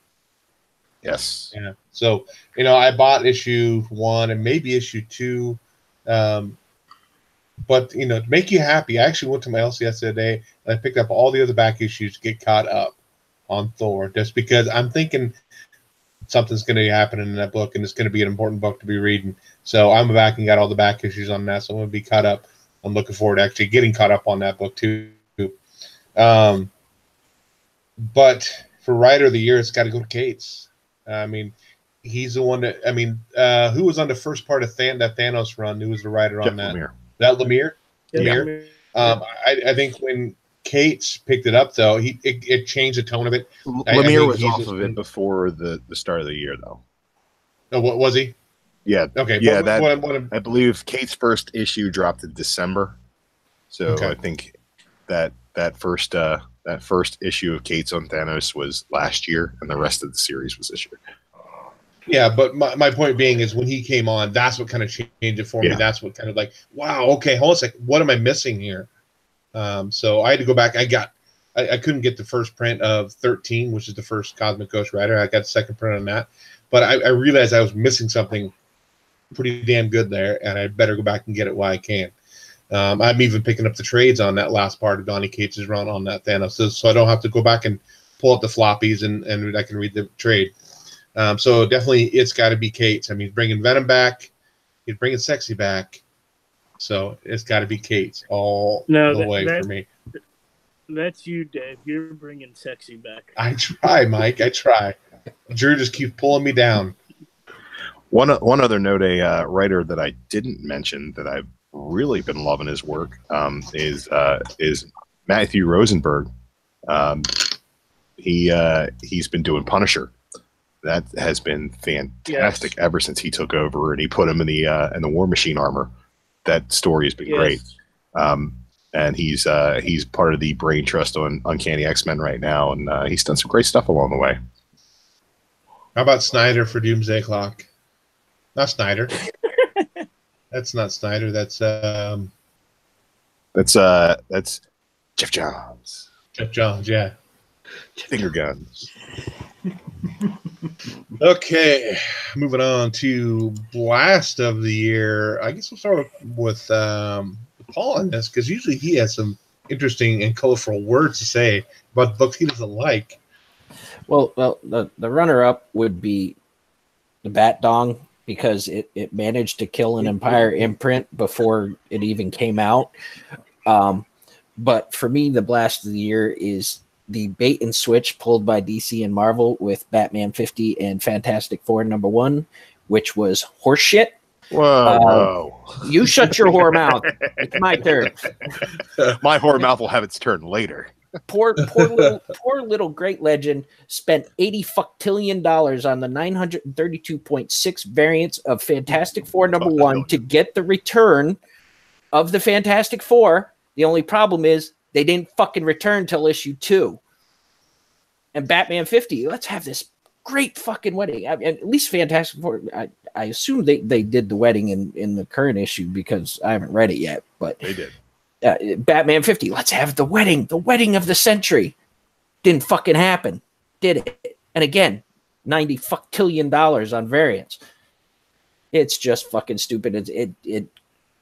Yes. Yeah. So, I bought issue 1 and maybe issue 2. But, to make you happy, I actually went to my LCS today and I picked up all the other back issues to get caught up on Thor, just because I'm thinking something's going to be happening in that book and it's going to be an important book to be reading. So I'm back and got all the back issues on that. So I'm going to be caught up. I'm looking forward to actually getting caught up on that book too. But for Writer of the Year, it's got to go to Cates. I mean, he's the one that, who was on the first part of that Thanos run? Who was the writer on that? Lemire. That Lemire? Yeah. Lemire? I think when Cates picked it up, though, it changed the tone of it. Lemire was off of it before the start of the year, though. Oh, what was he? Yeah. Okay. Yeah, I believe Cates' first issue dropped in December. So Okay. I think that first issue of Cates on Thanos was last year, and the rest of the series was this year. Yeah, but my point being is when he came on, that's what kind of changed it for me. Yeah. That's what kind of like, wow, okay, hold on a second. What am I missing here? So I had to go back. I couldn't get the first print of 13, which is the first Cosmic Ghost Rider. I got the second print on that. But I realized I was missing something pretty damn good there, and I better go back and get it while I can. I'm even picking up the trades on that last part of Donny Cates' run on that Thanos, so I don't have to go back and pull up the floppies and I can read the trade. So definitely it's got to be Cates. I mean, he's bringing Venom back. He's bringing Sexy back. So it's got to be Cates all the way for me. That's you, Dave. You're bringing Sexy back. I try, Mike. I try. Drew just keeps pulling me down. One other note, a writer that I didn't mention that I've really been loving his work is Matthew Rosenberg. He's been doing Punisher. That has been fantastic ever since he took over and he put him in the War Machine armor. That story has been great. And he's part of the brain trust on Uncanny X-Men right now, and he's done some great stuff along the way. How about Snyder for Doomsday Clock? Not Snyder. That's not Snyder. That's Jeff Johns. Jeff Johns, yeah. Finger guns. Okay, moving on to Blast of the Year. I guess we'll start with Paul on this, because usually he has some interesting and colorful words to say about the books he doesn't like. Well, the runner-up would be the Bat Dong, because it managed to kill an Empire imprint before it even came out. But for me, the Blast of the Year is the bait and switch pulled by DC and Marvel with Batman 50 and Fantastic Four #1, which was horseshit. Whoa. You shut your whore mouth. It's my turn. My whore mouth will have its turn later. Poor little great legend spent $80 fucktillion on the 932.6 variants of Fantastic Four #1 to get the return of the Fantastic Four. The only problem is they didn't fucking return till issue 2. And Batman 50, let's have this great fucking wedding. At least Fantastic Four, I assume they did the wedding in the current issue, because I haven't read it yet. But they did. Batman 50, let's have the wedding of the century. Didn't fucking happen, did it? And again, $90 fucktillion on variants. It's just fucking stupid. It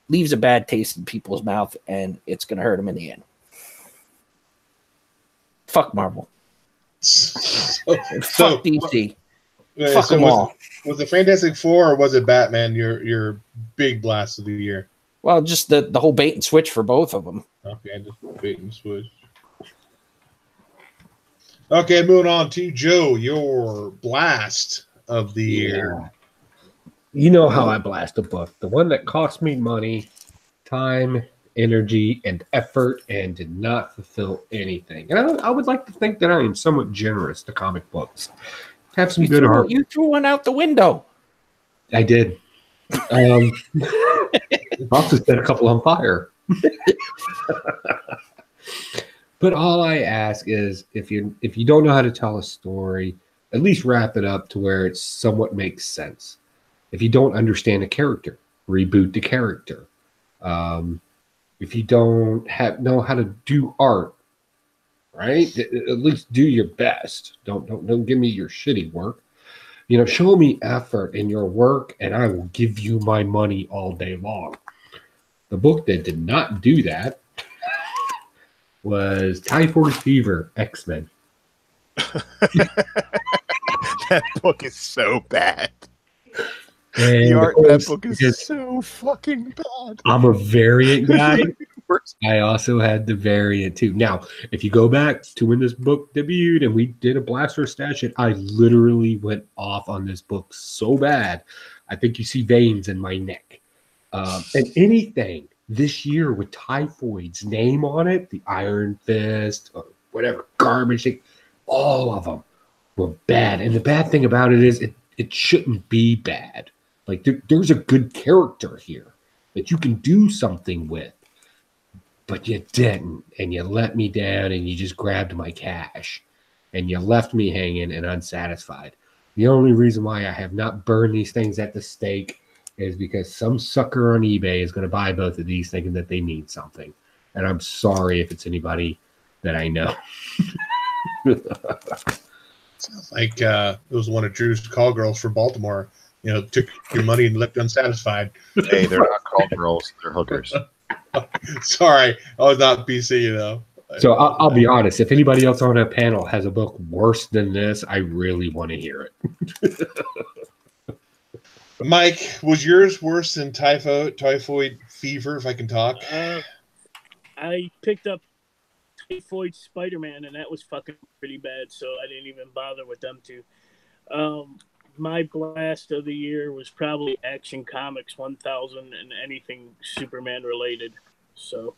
leaves a bad taste in people's mouth, and it's gonna hurt them in the end. Fuck Marvel. Fuck DC. Fuck them all. Was it Fantastic Four or was it Batman your big Blast of the Year? Well, just the whole bait and switch for both of them. Okay, just bait and switch. Okay, moving on to Joe, your Blast of the Year. You know how I blast a book. The one that cost me money, time, energy, and effort, and did not fulfill anything. And I would like to think that I am somewhat generous to comic books. Have some good heart. You threw one out the window. I did. Also set a couple on fire. But all I ask is, if you don't know how to tell a story, at least wrap it up to where it somewhat makes sense. If you don't understand a character, reboot the character. If you don't know how to do art, right? At least do your best. Don't give me your shitty work. You know, show me effort in your work, and I will give you my money all day long. The book that did not do that was Typhoid Fever X-Men. That book is so bad. And The art in that book is so fucking bad. I'm a variant guy. I also had the variant too. Now, if you go back to when this book debuted and we did a Blaster Stash it, I literally went off on this book so bad. I think you see veins in my neck. And anything this year with Typhoid's name on it, the Iron Fist, or whatever garbage, all of them were bad. And the bad thing about it is it shouldn't be bad. Like there's a good character here that you can do something with, but you didn't, and you let me down, and you just grabbed my cash, and you left me hanging and unsatisfied. The only reason why I have not burned these things at the stake is because some sucker on eBay is going to buy both of these thinking that they mean something, and I'm sorry if it's anybody that I know. Sounds like it was one of Drew's call girls for Baltimore. You know, took your money and left unsatisfied. Hey, they're not call girls; they're hookers. Sorry, I was not PC though. So I'll be honest. If anybody else on that panel has a book worse than this, I really want to hear it. Mike, was yours worse than typhoid fever? If I can talk, I picked up Typhoid Spider-Man, and that was fucking pretty bad. So I didn't even bother with them two. My blast of the year was probably Action Comics 1000 and anything Superman related. So,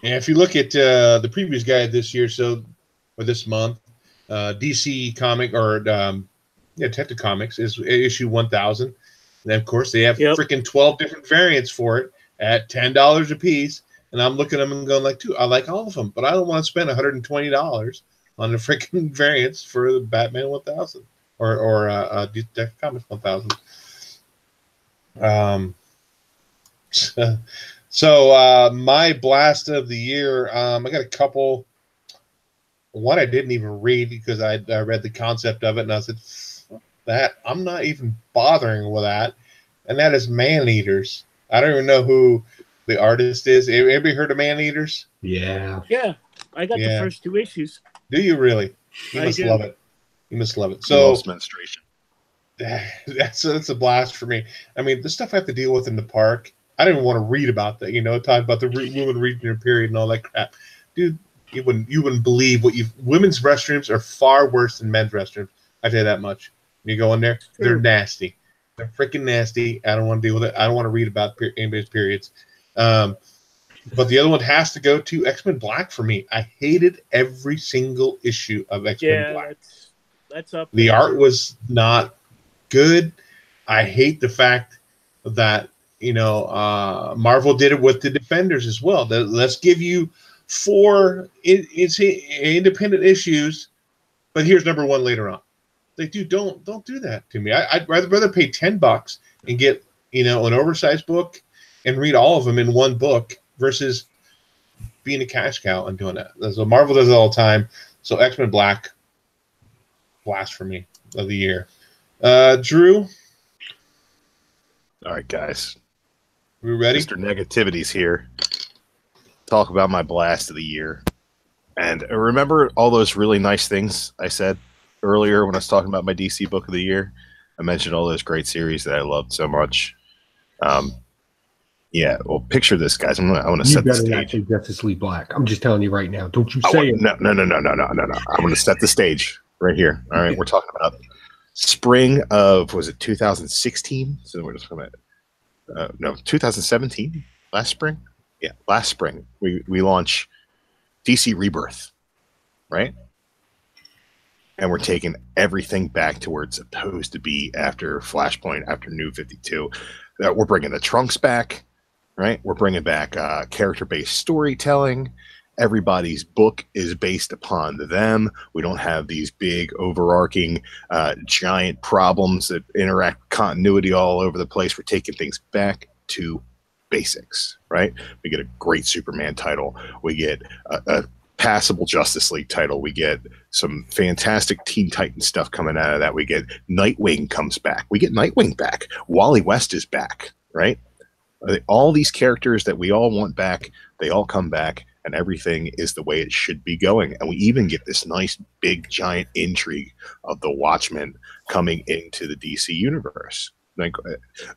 yeah, if you look at the previous guide this year, or this month, DC comic or Detective Comics is issue 1000, and of course they have freaking 12 different variants for it at $10 a piece. And I'm looking at them and going like, dude, I like all of them, but I don't want to spend $120 on the freaking variants for the Batman 1000 or Detective Comics 1000. So my blast of the year, I got a couple. One I didn't even read because I read the concept of it and I said, that I'm not even bothering with that, and that is Man Eaters. I don't even know who the artist is. Anybody heard of Man Eaters? Yeah. I got the first 2 issues. Do you really? You must love it. You must love it. So menstruation. That's a blast for me. I mean, the stuff I have to deal with in the park, I didn't want to read about that. You know, talk about the women reading their period and all that crap, dude. You wouldn't believe women's restrooms are far worse than men's restrooms. I tell you that much. You go in there, they're nasty. They're freaking nasty. I don't want to deal with it. I don't want to read about anybody's periods. But the other one has to go to X-Men Black for me. I hated every single issue of X-Men Black. That's up. The art was not good. I hate the fact that Marvel did it with the Defenders as well. Let's give you 4 independent issues, but here's number 1 later on. Like, dude, don't do that to me. I'd rather pay $10 and get an oversized book and read all of them in one book versus being a cash cow and doing that. So Marvel does it all the time. So X-Men Black, blast for me of the year. Drew? All right, guys. We ready? Mr. Negativity's here. Talk about my blast of the year. And remember all those really nice things I said earlier when I was talking about my DC book of the year? I mentioned all those great series that I loved so much. Yeah, well, picture this, guys. I want to set the stage. You better Justice League Black. I'm just telling you right now. Don't you say it. No. I'm going to set the stage right here. All right, we're talking about spring of, was it 2016? So we're just talking about 2017. Last spring. Yeah, last spring we launch DC Rebirth, right? And we're taking everything back to where it's supposed to be after Flashpoint, after New 52. We're bringing the Trunks back, right? We're bringing back character-based storytelling. Everybody's book is based upon them. We don't have these big, overarching, giant problems that interact continuity all over the place. We're taking things back to basics, right? We get a great Superman title. We get a passable Justice League title. We get some fantastic Teen Titans stuff coming out of that. We get Nightwing comes back. We get Nightwing back. Wally West is back, right? All these characters that we all want back, they all come back, and everything is the way it should be going. And we even get this nice, big, giant intrigue of the Watchmen coming into the DC universe. Like,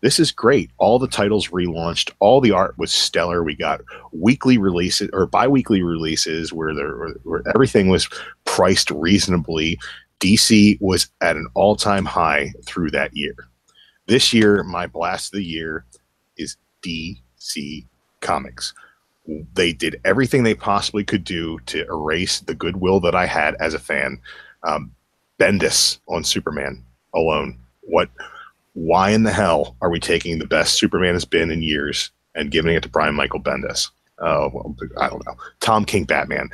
this is great. All the titles relaunched. All the art was stellar. We got weekly releases or bi-weekly releases where everything was priced reasonably. DC was at an all-time high through that year. This year, my blast of the year is DC Comics. They did everything they possibly could do to erase the goodwill that I had as a fan. Bendis on Superman alone. Why in the hell are we taking the best Superman has been in years and giving it to Brian Michael Bendis? Well, I don't know. Tom King Batman.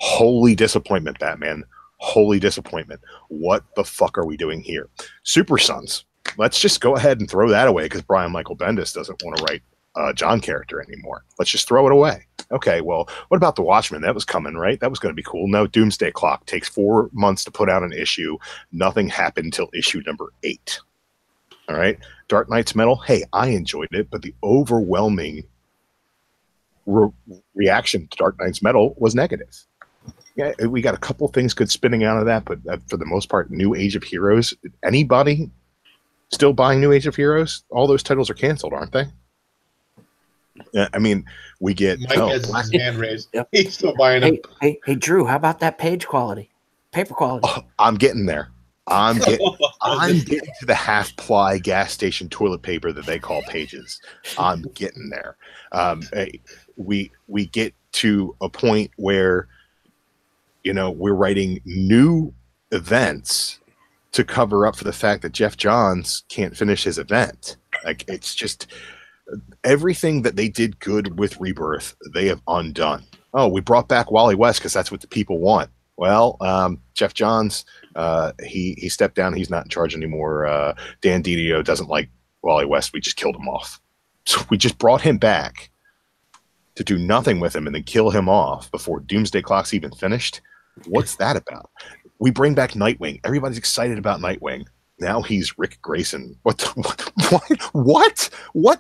Holy disappointment, Batman. Holy disappointment. What the fuck are we doing here? Super Sons. Let's just go ahead and throw that away because Brian Michael Bendis doesn't want to write a John character anymore. Let's just throw it away. Okay, well, what about the Watchmen? That was coming, right? That was going to be cool. No, Doomsday Clock takes 4 months to put out an issue. Nothing happened until issue number 8. All right. Dark Knight's Metal. Hey, I enjoyed it, but the overwhelming reaction to Dark Knight's Metal was negative. Yeah, we got a couple things good spinning out of that, but for the most part, New Age of Heroes. Anybody still buying New Age of Heroes? All those titles are canceled, aren't they? Yeah, I mean, we get Mike has his hand raised. Yep. He's still buying them. Hey, Drew, how about that page quality, paper quality? Oh, I'm getting there. I'm getting to the half-ply gas station toilet paper that they call pages. I'm getting there. We get to a point where, you know, we're writing new events to cover up for the fact that Jeff Johns can't finish his event. Like, it's just everything that they did good with Rebirth, they have undone. Oh, we brought back Wally West because that's what the people want. Well, Jeff Johns, he stepped down. He's not in charge anymore. Dan Didio doesn't like Wally West. We just killed him off. So we just brought him back to do nothing with him and then kill him off before Doomsday Clock's even finished. What's that about? We bring back Nightwing. Everybody's excited about Nightwing. Now he's Rick Grayson. What?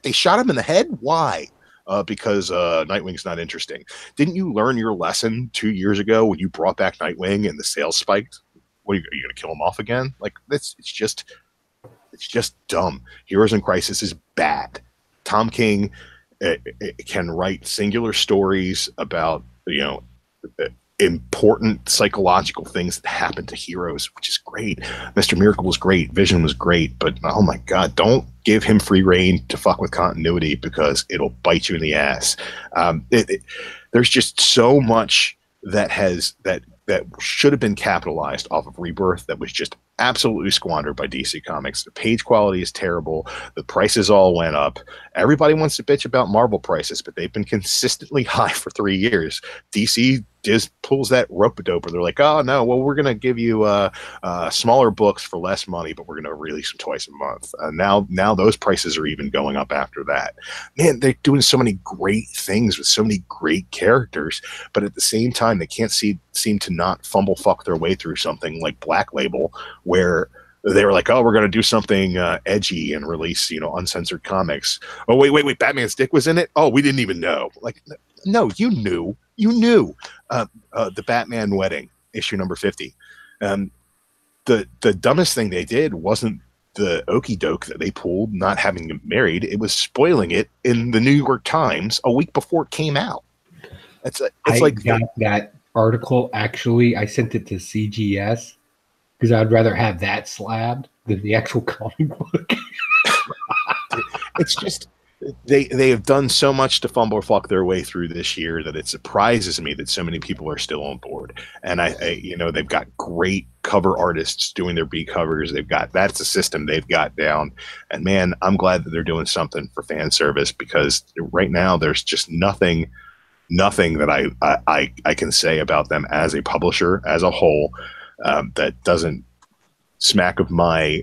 They shot him in the head? Why? Because Nightwing's not interesting. Didn't you learn your lesson 2 years ago when you brought back Nightwing and the sales spiked? What are you going to kill him off again? Like, it's just dumb. Heroes in Crisis is bad. Tom King can write singular stories about, you know, important psychological things that happen to heroes, which is great. Mr. Miracle was great. Vision was great. But, oh, my God, don't give him free reign to fuck with continuity because it'll bite you in the ass. There's just so much that should have been capitalized off of Rebirth that was just absolutely squandered by DC Comics. The page quality is terrible. The prices all went up. Everybody wants to bitch about Marvel prices, but they've been consistently high for 3 years. DC just pulls that rope-a-dope. They're like, oh, no, well, we're going to give you smaller books for less money, but we're going to release them twice a month. Now those prices are even going up after that. Man, they're doing so many great things with so many great characters, but at the same time, they can't seem to not fumble fuck their way through something like Black Label, where they were like, oh, we're going to do something edgy and release, you know, uncensored comics. Oh, wait, Batman's dick was in it? Oh, we didn't even know. Like, no, you knew. The Batman Wedding, issue number 50. The dumbest thing they did wasn't the okie doke that they pulled, not having them married. It was spoiling it in the New York Times a week before it came out. I got that article. Actually, I sent it to CGS because I'd rather have that slabbed than the actual comic book. It's just they have done so much to fumble fuck their way through this year that it surprises me that so many people are still on board. And I you know, they've got great cover artists doing their B covers. That's a system they've got down. And man, I'm glad that they're doing something for fan service, because right now there's just nothing that I can say about them as a publisher as a whole that doesn't smack of my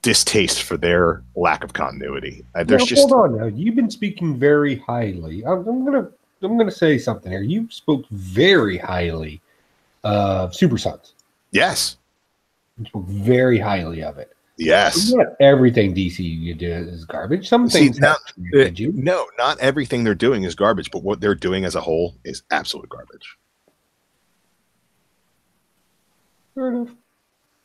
distaste for their lack of continuity. Hold on now. You've been speaking very highly. I'm I'm going to say something here. You spoke very highly of Super Sons. Yes. You spoke very highly of it. Yes. Not everything DC you do is garbage. Some things did you? No, not everything they're doing is garbage, but what they're doing as a whole is absolute garbage. Fair enough.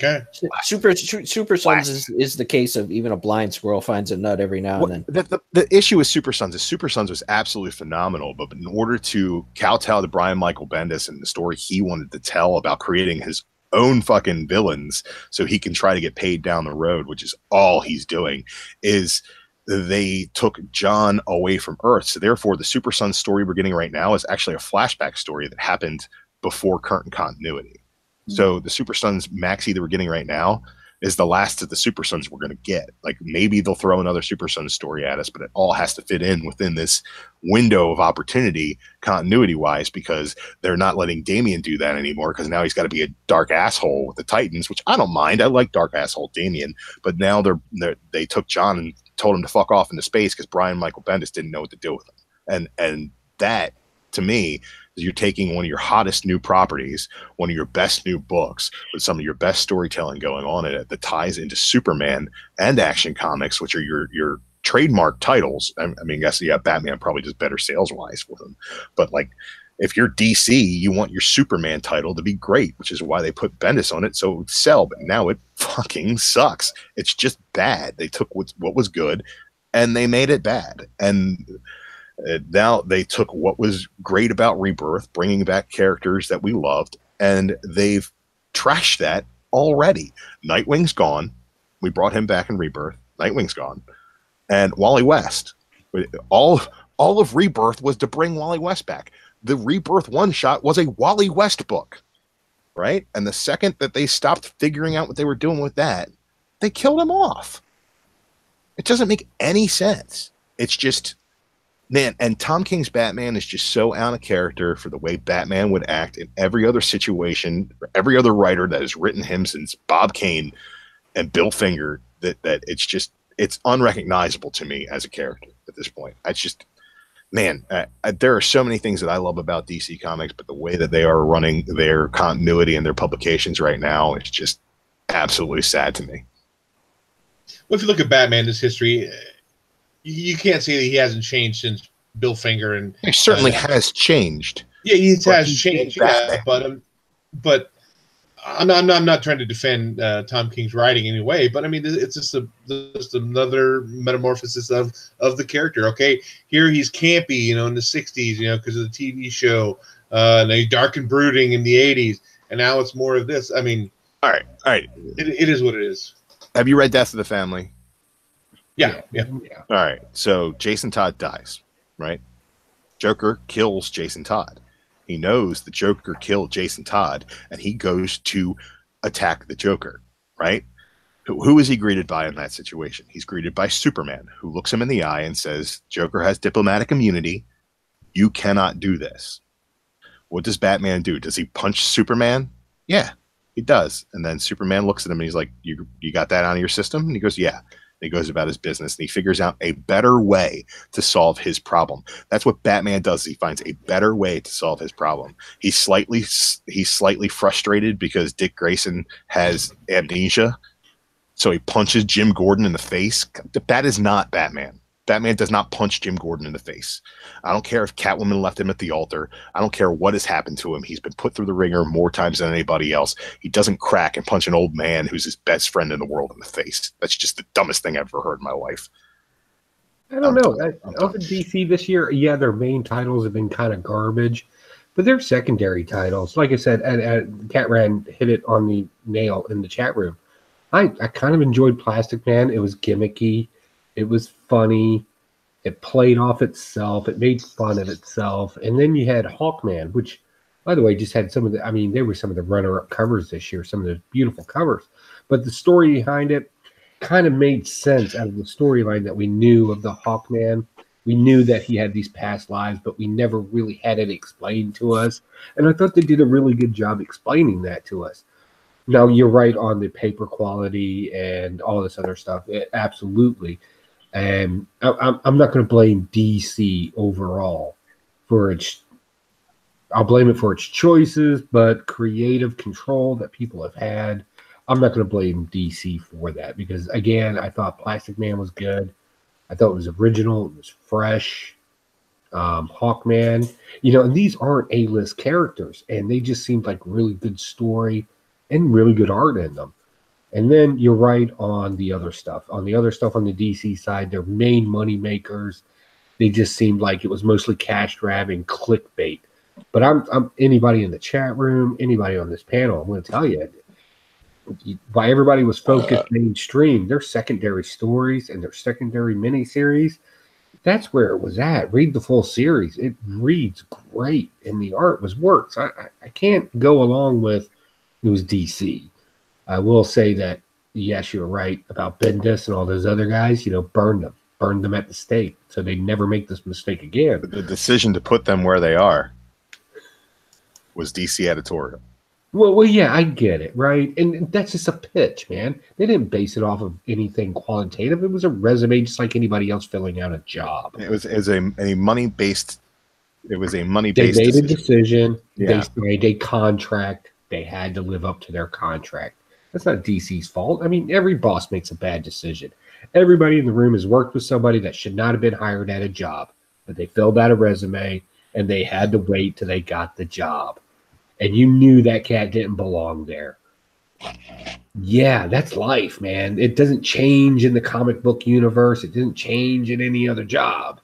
Okay. Super Sons is the case of even a blind squirrel finds a nut every now and then. The issue with Super Sons is Super Sons was absolutely phenomenal, but in order to kowtow to Brian Michael Bendis and the story he wanted to tell about creating his own fucking villains so he can try to get paid down the road, which is all he's doing, is they took John away from Earth. So therefore, the Super Sons story we're getting right now is actually a flashback story that happened before current continuity. So the Super Sons maxi that we're getting right now is the last of the Super Sons we're going to get. Like maybe they'll throw another Super Sons story at us, but it all has to fit in within this window of opportunity continuity wise, because they're not letting Damian do that anymore. Because now he's got to be a dark asshole with the Titans, which I don't mind. I like dark asshole Damian, but now they took John and told him to fuck off into space because Brian Michael Bendis didn't know what to do with him. And that to me, you're taking one of your hottest new properties, one of your best new books with some of your best storytelling going on in it that ties into Superman and Action Comics, which are your trademark titles. I mean, I guess, yeah, Batman probably does better sales wise for them. But like, if you're DC, you want your Superman title to be great, which is why they put Bendis on it so it would sell. But now it fucking sucks. It's just bad. They took what was good and they made it bad. And now they took what was great about Rebirth, bringing back characters that we loved, and they've trashed that already. Nightwing's gone. We brought him back in Rebirth. Nightwing's gone. And Wally West. All of Rebirth was to bring Wally West back. The Rebirth one-shot was a Wally West book, right? And the second that they stopped figuring out what they were doing with that, they killed him off. It doesn't make any sense. It's just... Man, and Tom King's Batman is just so out of character for the way Batman would act in every other situation, every other writer that has written him since Bob Kane and Bill Finger, that it's unrecognizable to me as a character at this point. It's just, man, there are so many things that I love about DC Comics, but the way that they are running their continuity and their publications right now, it's just absolutely sad to me. Well, if you look at Batman, his history, you can't say that he hasn't changed since Bill Finger, and he certainly has changed. Yeah, he has changed. Yeah, but I'm not trying to defend Tom King's writing in any way. But I mean, it's just another metamorphosis of the character. Okay, here he's campy, in the '60s, because of the TV show. And he's dark and brooding in the '80s, and now it's more of this. I mean, all right. It is what it is. Have you read Death of the Family? Yeah. All right. So Jason Todd dies, right? Joker kills Jason Todd. He knows the Joker killed Jason Todd, and he goes to attack the Joker, right? Who is he greeted by in that situation? He's greeted by Superman, who looks him in the eye and says, Joker has diplomatic immunity. You cannot do this. What does Batman do? Does he punch Superman? Yeah, he does. And then Superman looks at him and he's like, you got that out of your system? And he goes, yeah. He goes about his business and he figures out a better way to solve his problem. That's what Batman does. He finds a better way to solve his problem. He's slightly frustrated because Dick Grayson has amnesia. So he punches Jim Gordon in the face. That is not Batman. Batman does not punch Jim Gordon in the face. I don't care if Catwoman left him at the altar. I don't care what has happened to him. He's been put through the ringer more times than anybody else. He doesn't crack and punch an old man who's his best friend in the world in the face. That's just the dumbest thing I've ever heard in my life. I don't know. Over DC this year, yeah, their main titles have been kind of garbage, but their secondary titles, like I said, and Cat Ran hit it on the nail in the chat room. I kind of enjoyed Plastic Man. It was gimmicky. It was funny. It played off itself. It made fun of itself. And then you had Hawkman, which, by the way, just had some of the, they were some of the runner-up covers this year, some of the beautiful covers. But the story behind it kind of made sense out of the storyline that we knew of the Hawkman. We knew that he had these past lives, but we never really had it explained to us. And I thought they did a really good job explaining that to us. Now, you're right on the paper quality and all this other stuff. Absolutely. And I'm not going to blame DC overall for its, I'll blame it for its choices, but creative control that people have had. I'm not going to blame DC for that because, again, I thought Plastic Man was good. I thought it was original. It was fresh. Hawkman, and these aren't A-list characters, and they just seemed like really good story and really good art in them. And then you're right on the other stuff. On the other stuff on the DC side, their main money makers, they just seemed like it was mostly cash grab and clickbait. But I'm anybody in the chat room, anybody on this panel, I'm going to tell you, why everybody was focused mainstream, their secondary stories and their secondary miniseries, that's where it was at. Read the full series. It reads great, and the art works. I can't go along with it was DC. I will say that, yes, you're right about Bendis and all those other guys, burn them at the stake so they never make this mistake again. But the decision to put them where they are was DC editorial. Well, yeah, I get it, right? And that's just a pitch, man. They didn't base it off of anything qualitative. It was a resume just like anybody else filling out a job. It was a money-based. It was a money-based. They made a decision. Yeah. They made a contract. They had to live up to their contract. That's not DC's fault. I mean, every boss makes a bad decision. Everybody in the room has worked with somebody that should not have been hired at a job, but they filled out a resume, and they had to wait till they got the job. And you knew that cat didn't belong there. Yeah, that's life, man. It doesn't change in the comic book universe. It doesn't change in any other job.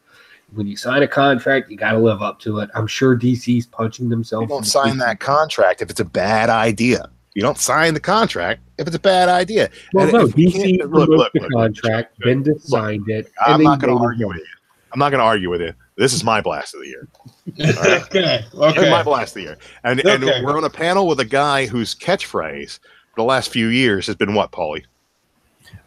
When you sign a contract, you got to live up to it. I'm sure DC's punching themselves. You don't sign that contract if it's a bad idea. You don't sign the contract if it's a bad idea. Well, no, DC look, the contract. Bendis signed it. I'm not going to argue with you. I'm not going to argue with you. This is my blast of the year. Right? Okay. This is my blast of the year. And we're on a panel with a guy whose catchphrase for the last few years has been what, Paulie?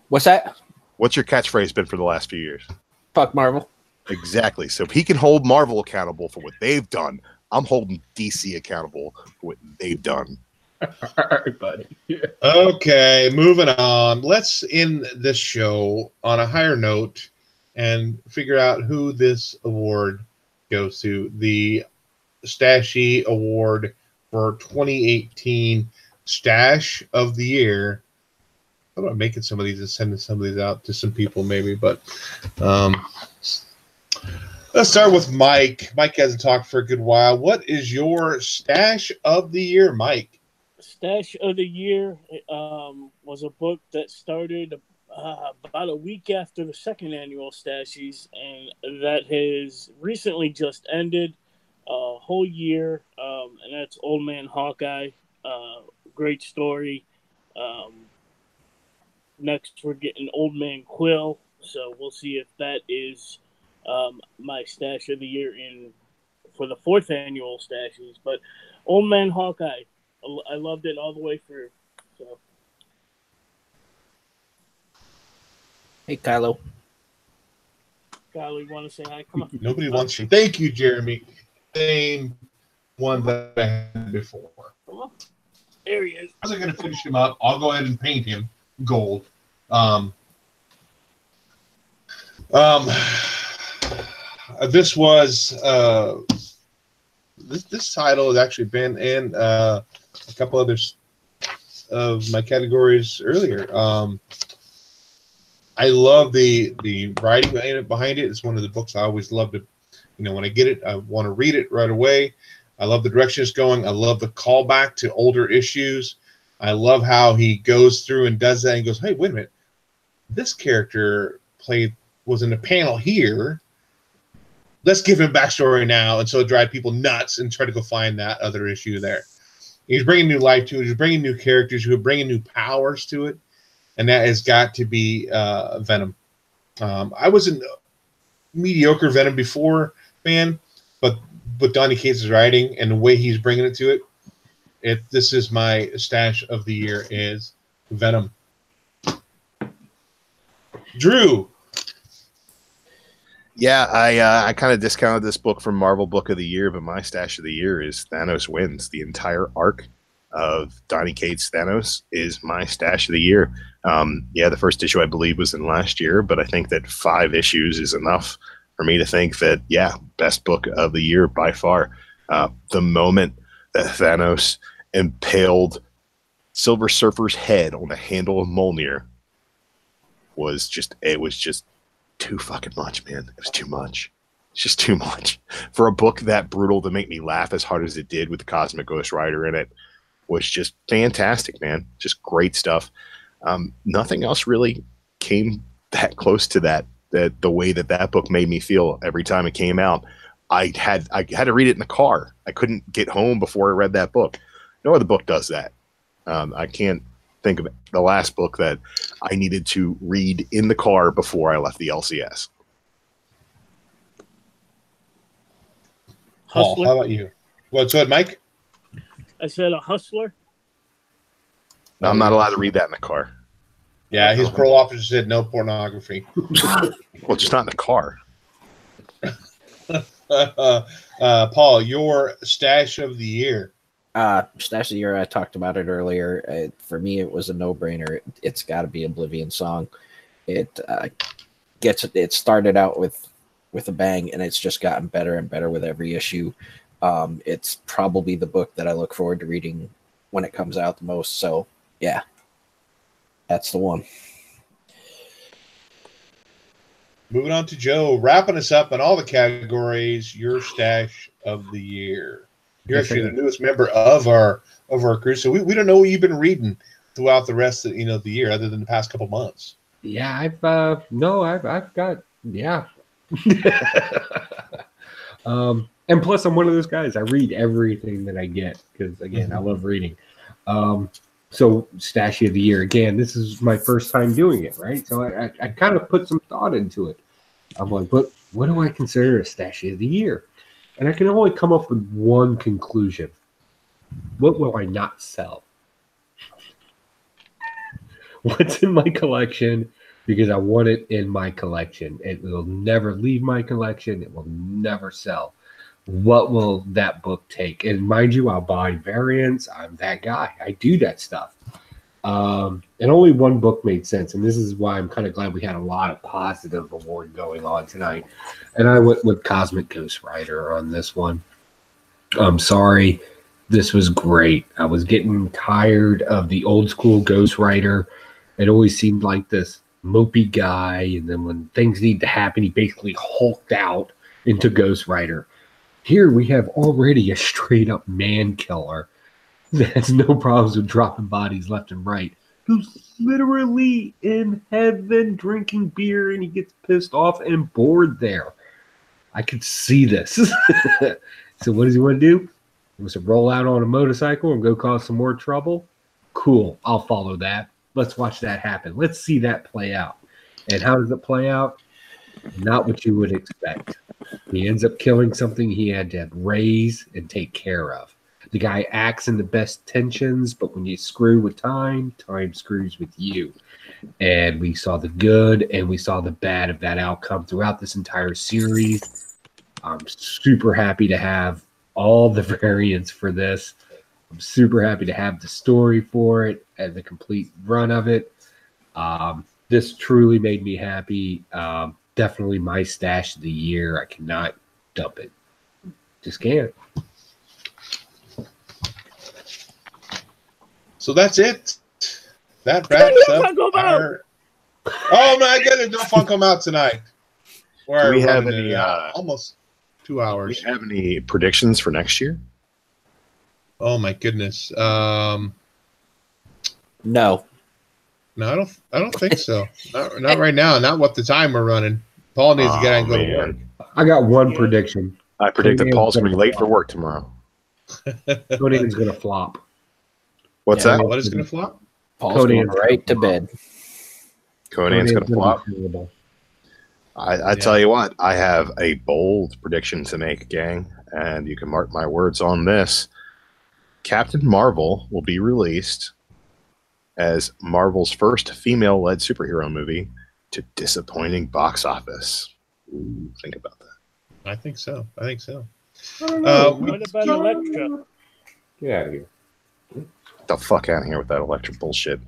What's that? What's your catchphrase been for the last few years? Fuck Marvel. Exactly. So if he can hold Marvel accountable for what they've done, I'm holding DC accountable for what they've done. All right, buddy. Yeah. Okay, moving on. Let's end this show on a higher note and figure out who this award goes to. The Stashy Award for 2018 Stash of the Year. I'm about making some of these and sending some of these out to some people maybe, but let's start with Mike. Mike hasn't talked for a good while. What is your Stash of the Year, Mike? Stash of the Year was a book that started about a week after the second annual Stashies, and that has recently just ended a whole year, and that's Old Man Hawkeye. Great story. Next, we're getting Old Man Quill, so we'll see if that is my Stash of the Year for the fourth annual Stashies. But Old Man Hawkeye, I loved it all the way through. So. Hey, Kylo. Kylo, you want to say hi? Come on. Nobody wants you. Thank you, Jeremy. Same one that I had before. Come on. There he is. I was going to finish him up. I'll go ahead and paint him gold. This was this title has actually been in a couple others of my categories earlier. I love the writing behind it. It's one of the books I always love to, when I get it, I want to read it right away. I love the direction it's going. I love the callback to older issues. I love how he goes through and does that and goes, hey, wait a minute. This character was in the panel here. Let's give him backstory now. And so it drive people nuts and try to go find that other issue there. He's bringing new life to it. He's bringing new characters who are bringing new powers to it. And that has got to be Venom. I was a mediocre Venom before fan, but Donny Cates' writing and the way he's bringing it to it, this is my Stash of the Year is Venom. Drew. Yeah, I kind of discounted this book from Marvel Book of the Year, but my Stash of the Year is Thanos Wins. The entire arc of Donny Cates' Thanos is my Stash of the Year. The first issue I believe was in last year, but I think that 5 issues is enough for me to think that, yeah, best book of the year by far. The moment that Thanos impaled Silver Surfer's head on the handle of Mjolnir was just too fucking much, man. It was too much. It's just too much. For a book that brutal to make me laugh as hard as it did with the Cosmic Ghost Rider in it was just fantastic, man. Just great stuff. Nothing else really came that close to that the way that book made me feel every time it came out. I had to read it in the car. I couldn't get home before I read that book. No other book does that. I can't think of the last book that I needed to read in the car before I left the LCS. Paul, how about you? What's good, Mike? I said a Hustler. No, I'm not allowed to read that in the car. Yeah, his parole officer said no pornography. Well, just not in the car. Paul, your stash of the year. Stash of the year, I talked about it earlier. For me, it was a no-brainer. It's got to be Oblivion Song. It started out with a bang, and it's just gotten better and better with every issue. It's probably the book that I look forward to reading when it comes out the most. So, yeah, that's the one. Moving on to Joe, wrapping us up in all the categories. Your stash of the year. You're actually the newest member of our crew, so we don't know what you've been reading throughout the rest of the year, other than the past couple months. Yeah, I've got and plus I'm one of those guys. I read everything that I get because again, I love reading. So Stashy of the year again. This is my first time doing it, right? So I kind of put some thought into it. I'm like, but what do I consider a Stashy of the year? And I can only come up with one conclusion. What will I not sell? What's in my collection? Because I want it in my collection. It will never leave my collection. It will never sell. What will that book take? And mind you, I'll buy variants. I'm that guy. I do that stuff. And only one book made sense. And this is why I'm kind of glad we had a lot of positive award going on tonight. And I went with Cosmic Ghost Rider on this one. I'm sorry. This was great. I was getting tired of the old school Ghost Rider. It always seemed like this mopey guy. And then when things need to happen, he basically hulked out into Ghost Rider. Here we have already a straight up man killer that has no problems with dropping bodies left and right, who's literally in heaven drinking beer and he gets pissed off and bored there. I could see this. So what does he want to do? He wants to roll out on a motorcycle and go cause some more trouble? Cool. I'll follow that. Let's watch that happen. Let's see that play out. And how does it play out? Not what you would expect. He ends up killing something he had to raise and take care of. The guy acts in the best tensions, but when you screw with time, time screws with you. And we saw the good and we saw the bad of that outcome throughout this entire series. I'm super happy to have all the variants for this. I'm super happy to have the story for it and the complete run of it. This truly made me happy. Definitely my stash of the year. I cannot dump it. Just can't. So that's it. That wraps up our... Oh my goodness, no Funko out tonight. Do we have any almost 2 hours? Do we have any predictions for next year? Oh my goodness. No. No, I don't think so. Not right now. Not what the time we're running. Paul needs to get out and go to work. I got one prediction. I predict that Paul's going to be late for work tomorrow. Conan's going to flop. What's that? What is going to flop? Paul's going right to bed. Conan's going to flop. I tell you what, I have a bold prediction to make, gang, and you can mark my words on this. Captain Marvel will be released as Marvel's first female-led superhero movie to disappointing box office. Ooh, think about that. I think so. I don't know. What about Elektra? Get out of here. Get the fuck out of here with that Electric bullshit.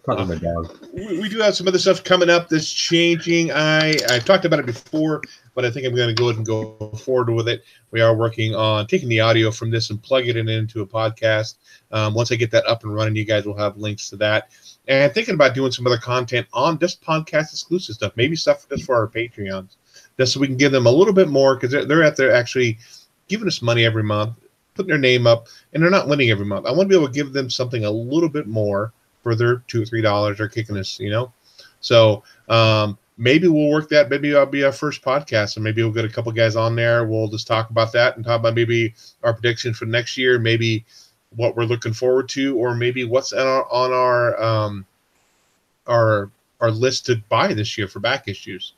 Fucking my dog. We do have some other stuff coming up that's changing. I talked about it before, but I think I'm going to go ahead and go forward with it. We are working on taking the audio from this and plugging it into a podcast. Once I get that up and running, you guys will have links to that. And thinking about doing some other content on just podcast exclusive stuff, maybe stuff just for our Patreons, just so we can give them a little bit more, because they're out there actually giving us money every month, putting their name up, and they're not winning every month. I want to be able to give them something a little bit more for their $2 or $3 they're kicking us, So maybe we'll work that. Maybe that'll be our first podcast, and maybe we'll get a couple guys on there. We'll just talk about that and talk about maybe our predictions for next year, maybe what we're looking forward to, or maybe what's on our list to buy this year for back issues.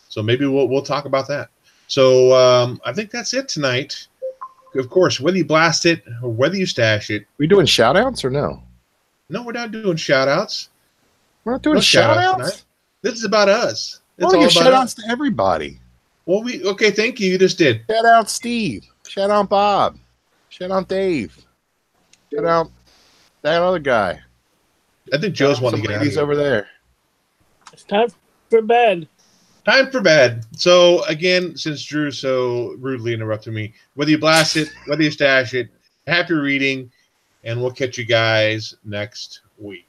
So maybe we'll talk about that. So I think that's it tonight. Of course, whether you blast it or whether you stash it. We doing shout outs or no? No, we're not doing shout outs. We're not doing shout outs tonight. This is about us. It's all all about shout outs us. to everybody. Well, okay, thank you. You just did. Shout out Steve. Shout out Bob. Shout out Dave. Shout out that other guy. I think Joe's wanting to get out of here. over there. It's time for bed. Time for bed. So, again, since Drew so rudely interrupted me, whether you blast it, whether you stash it, happy reading, and we'll catch you guys next week.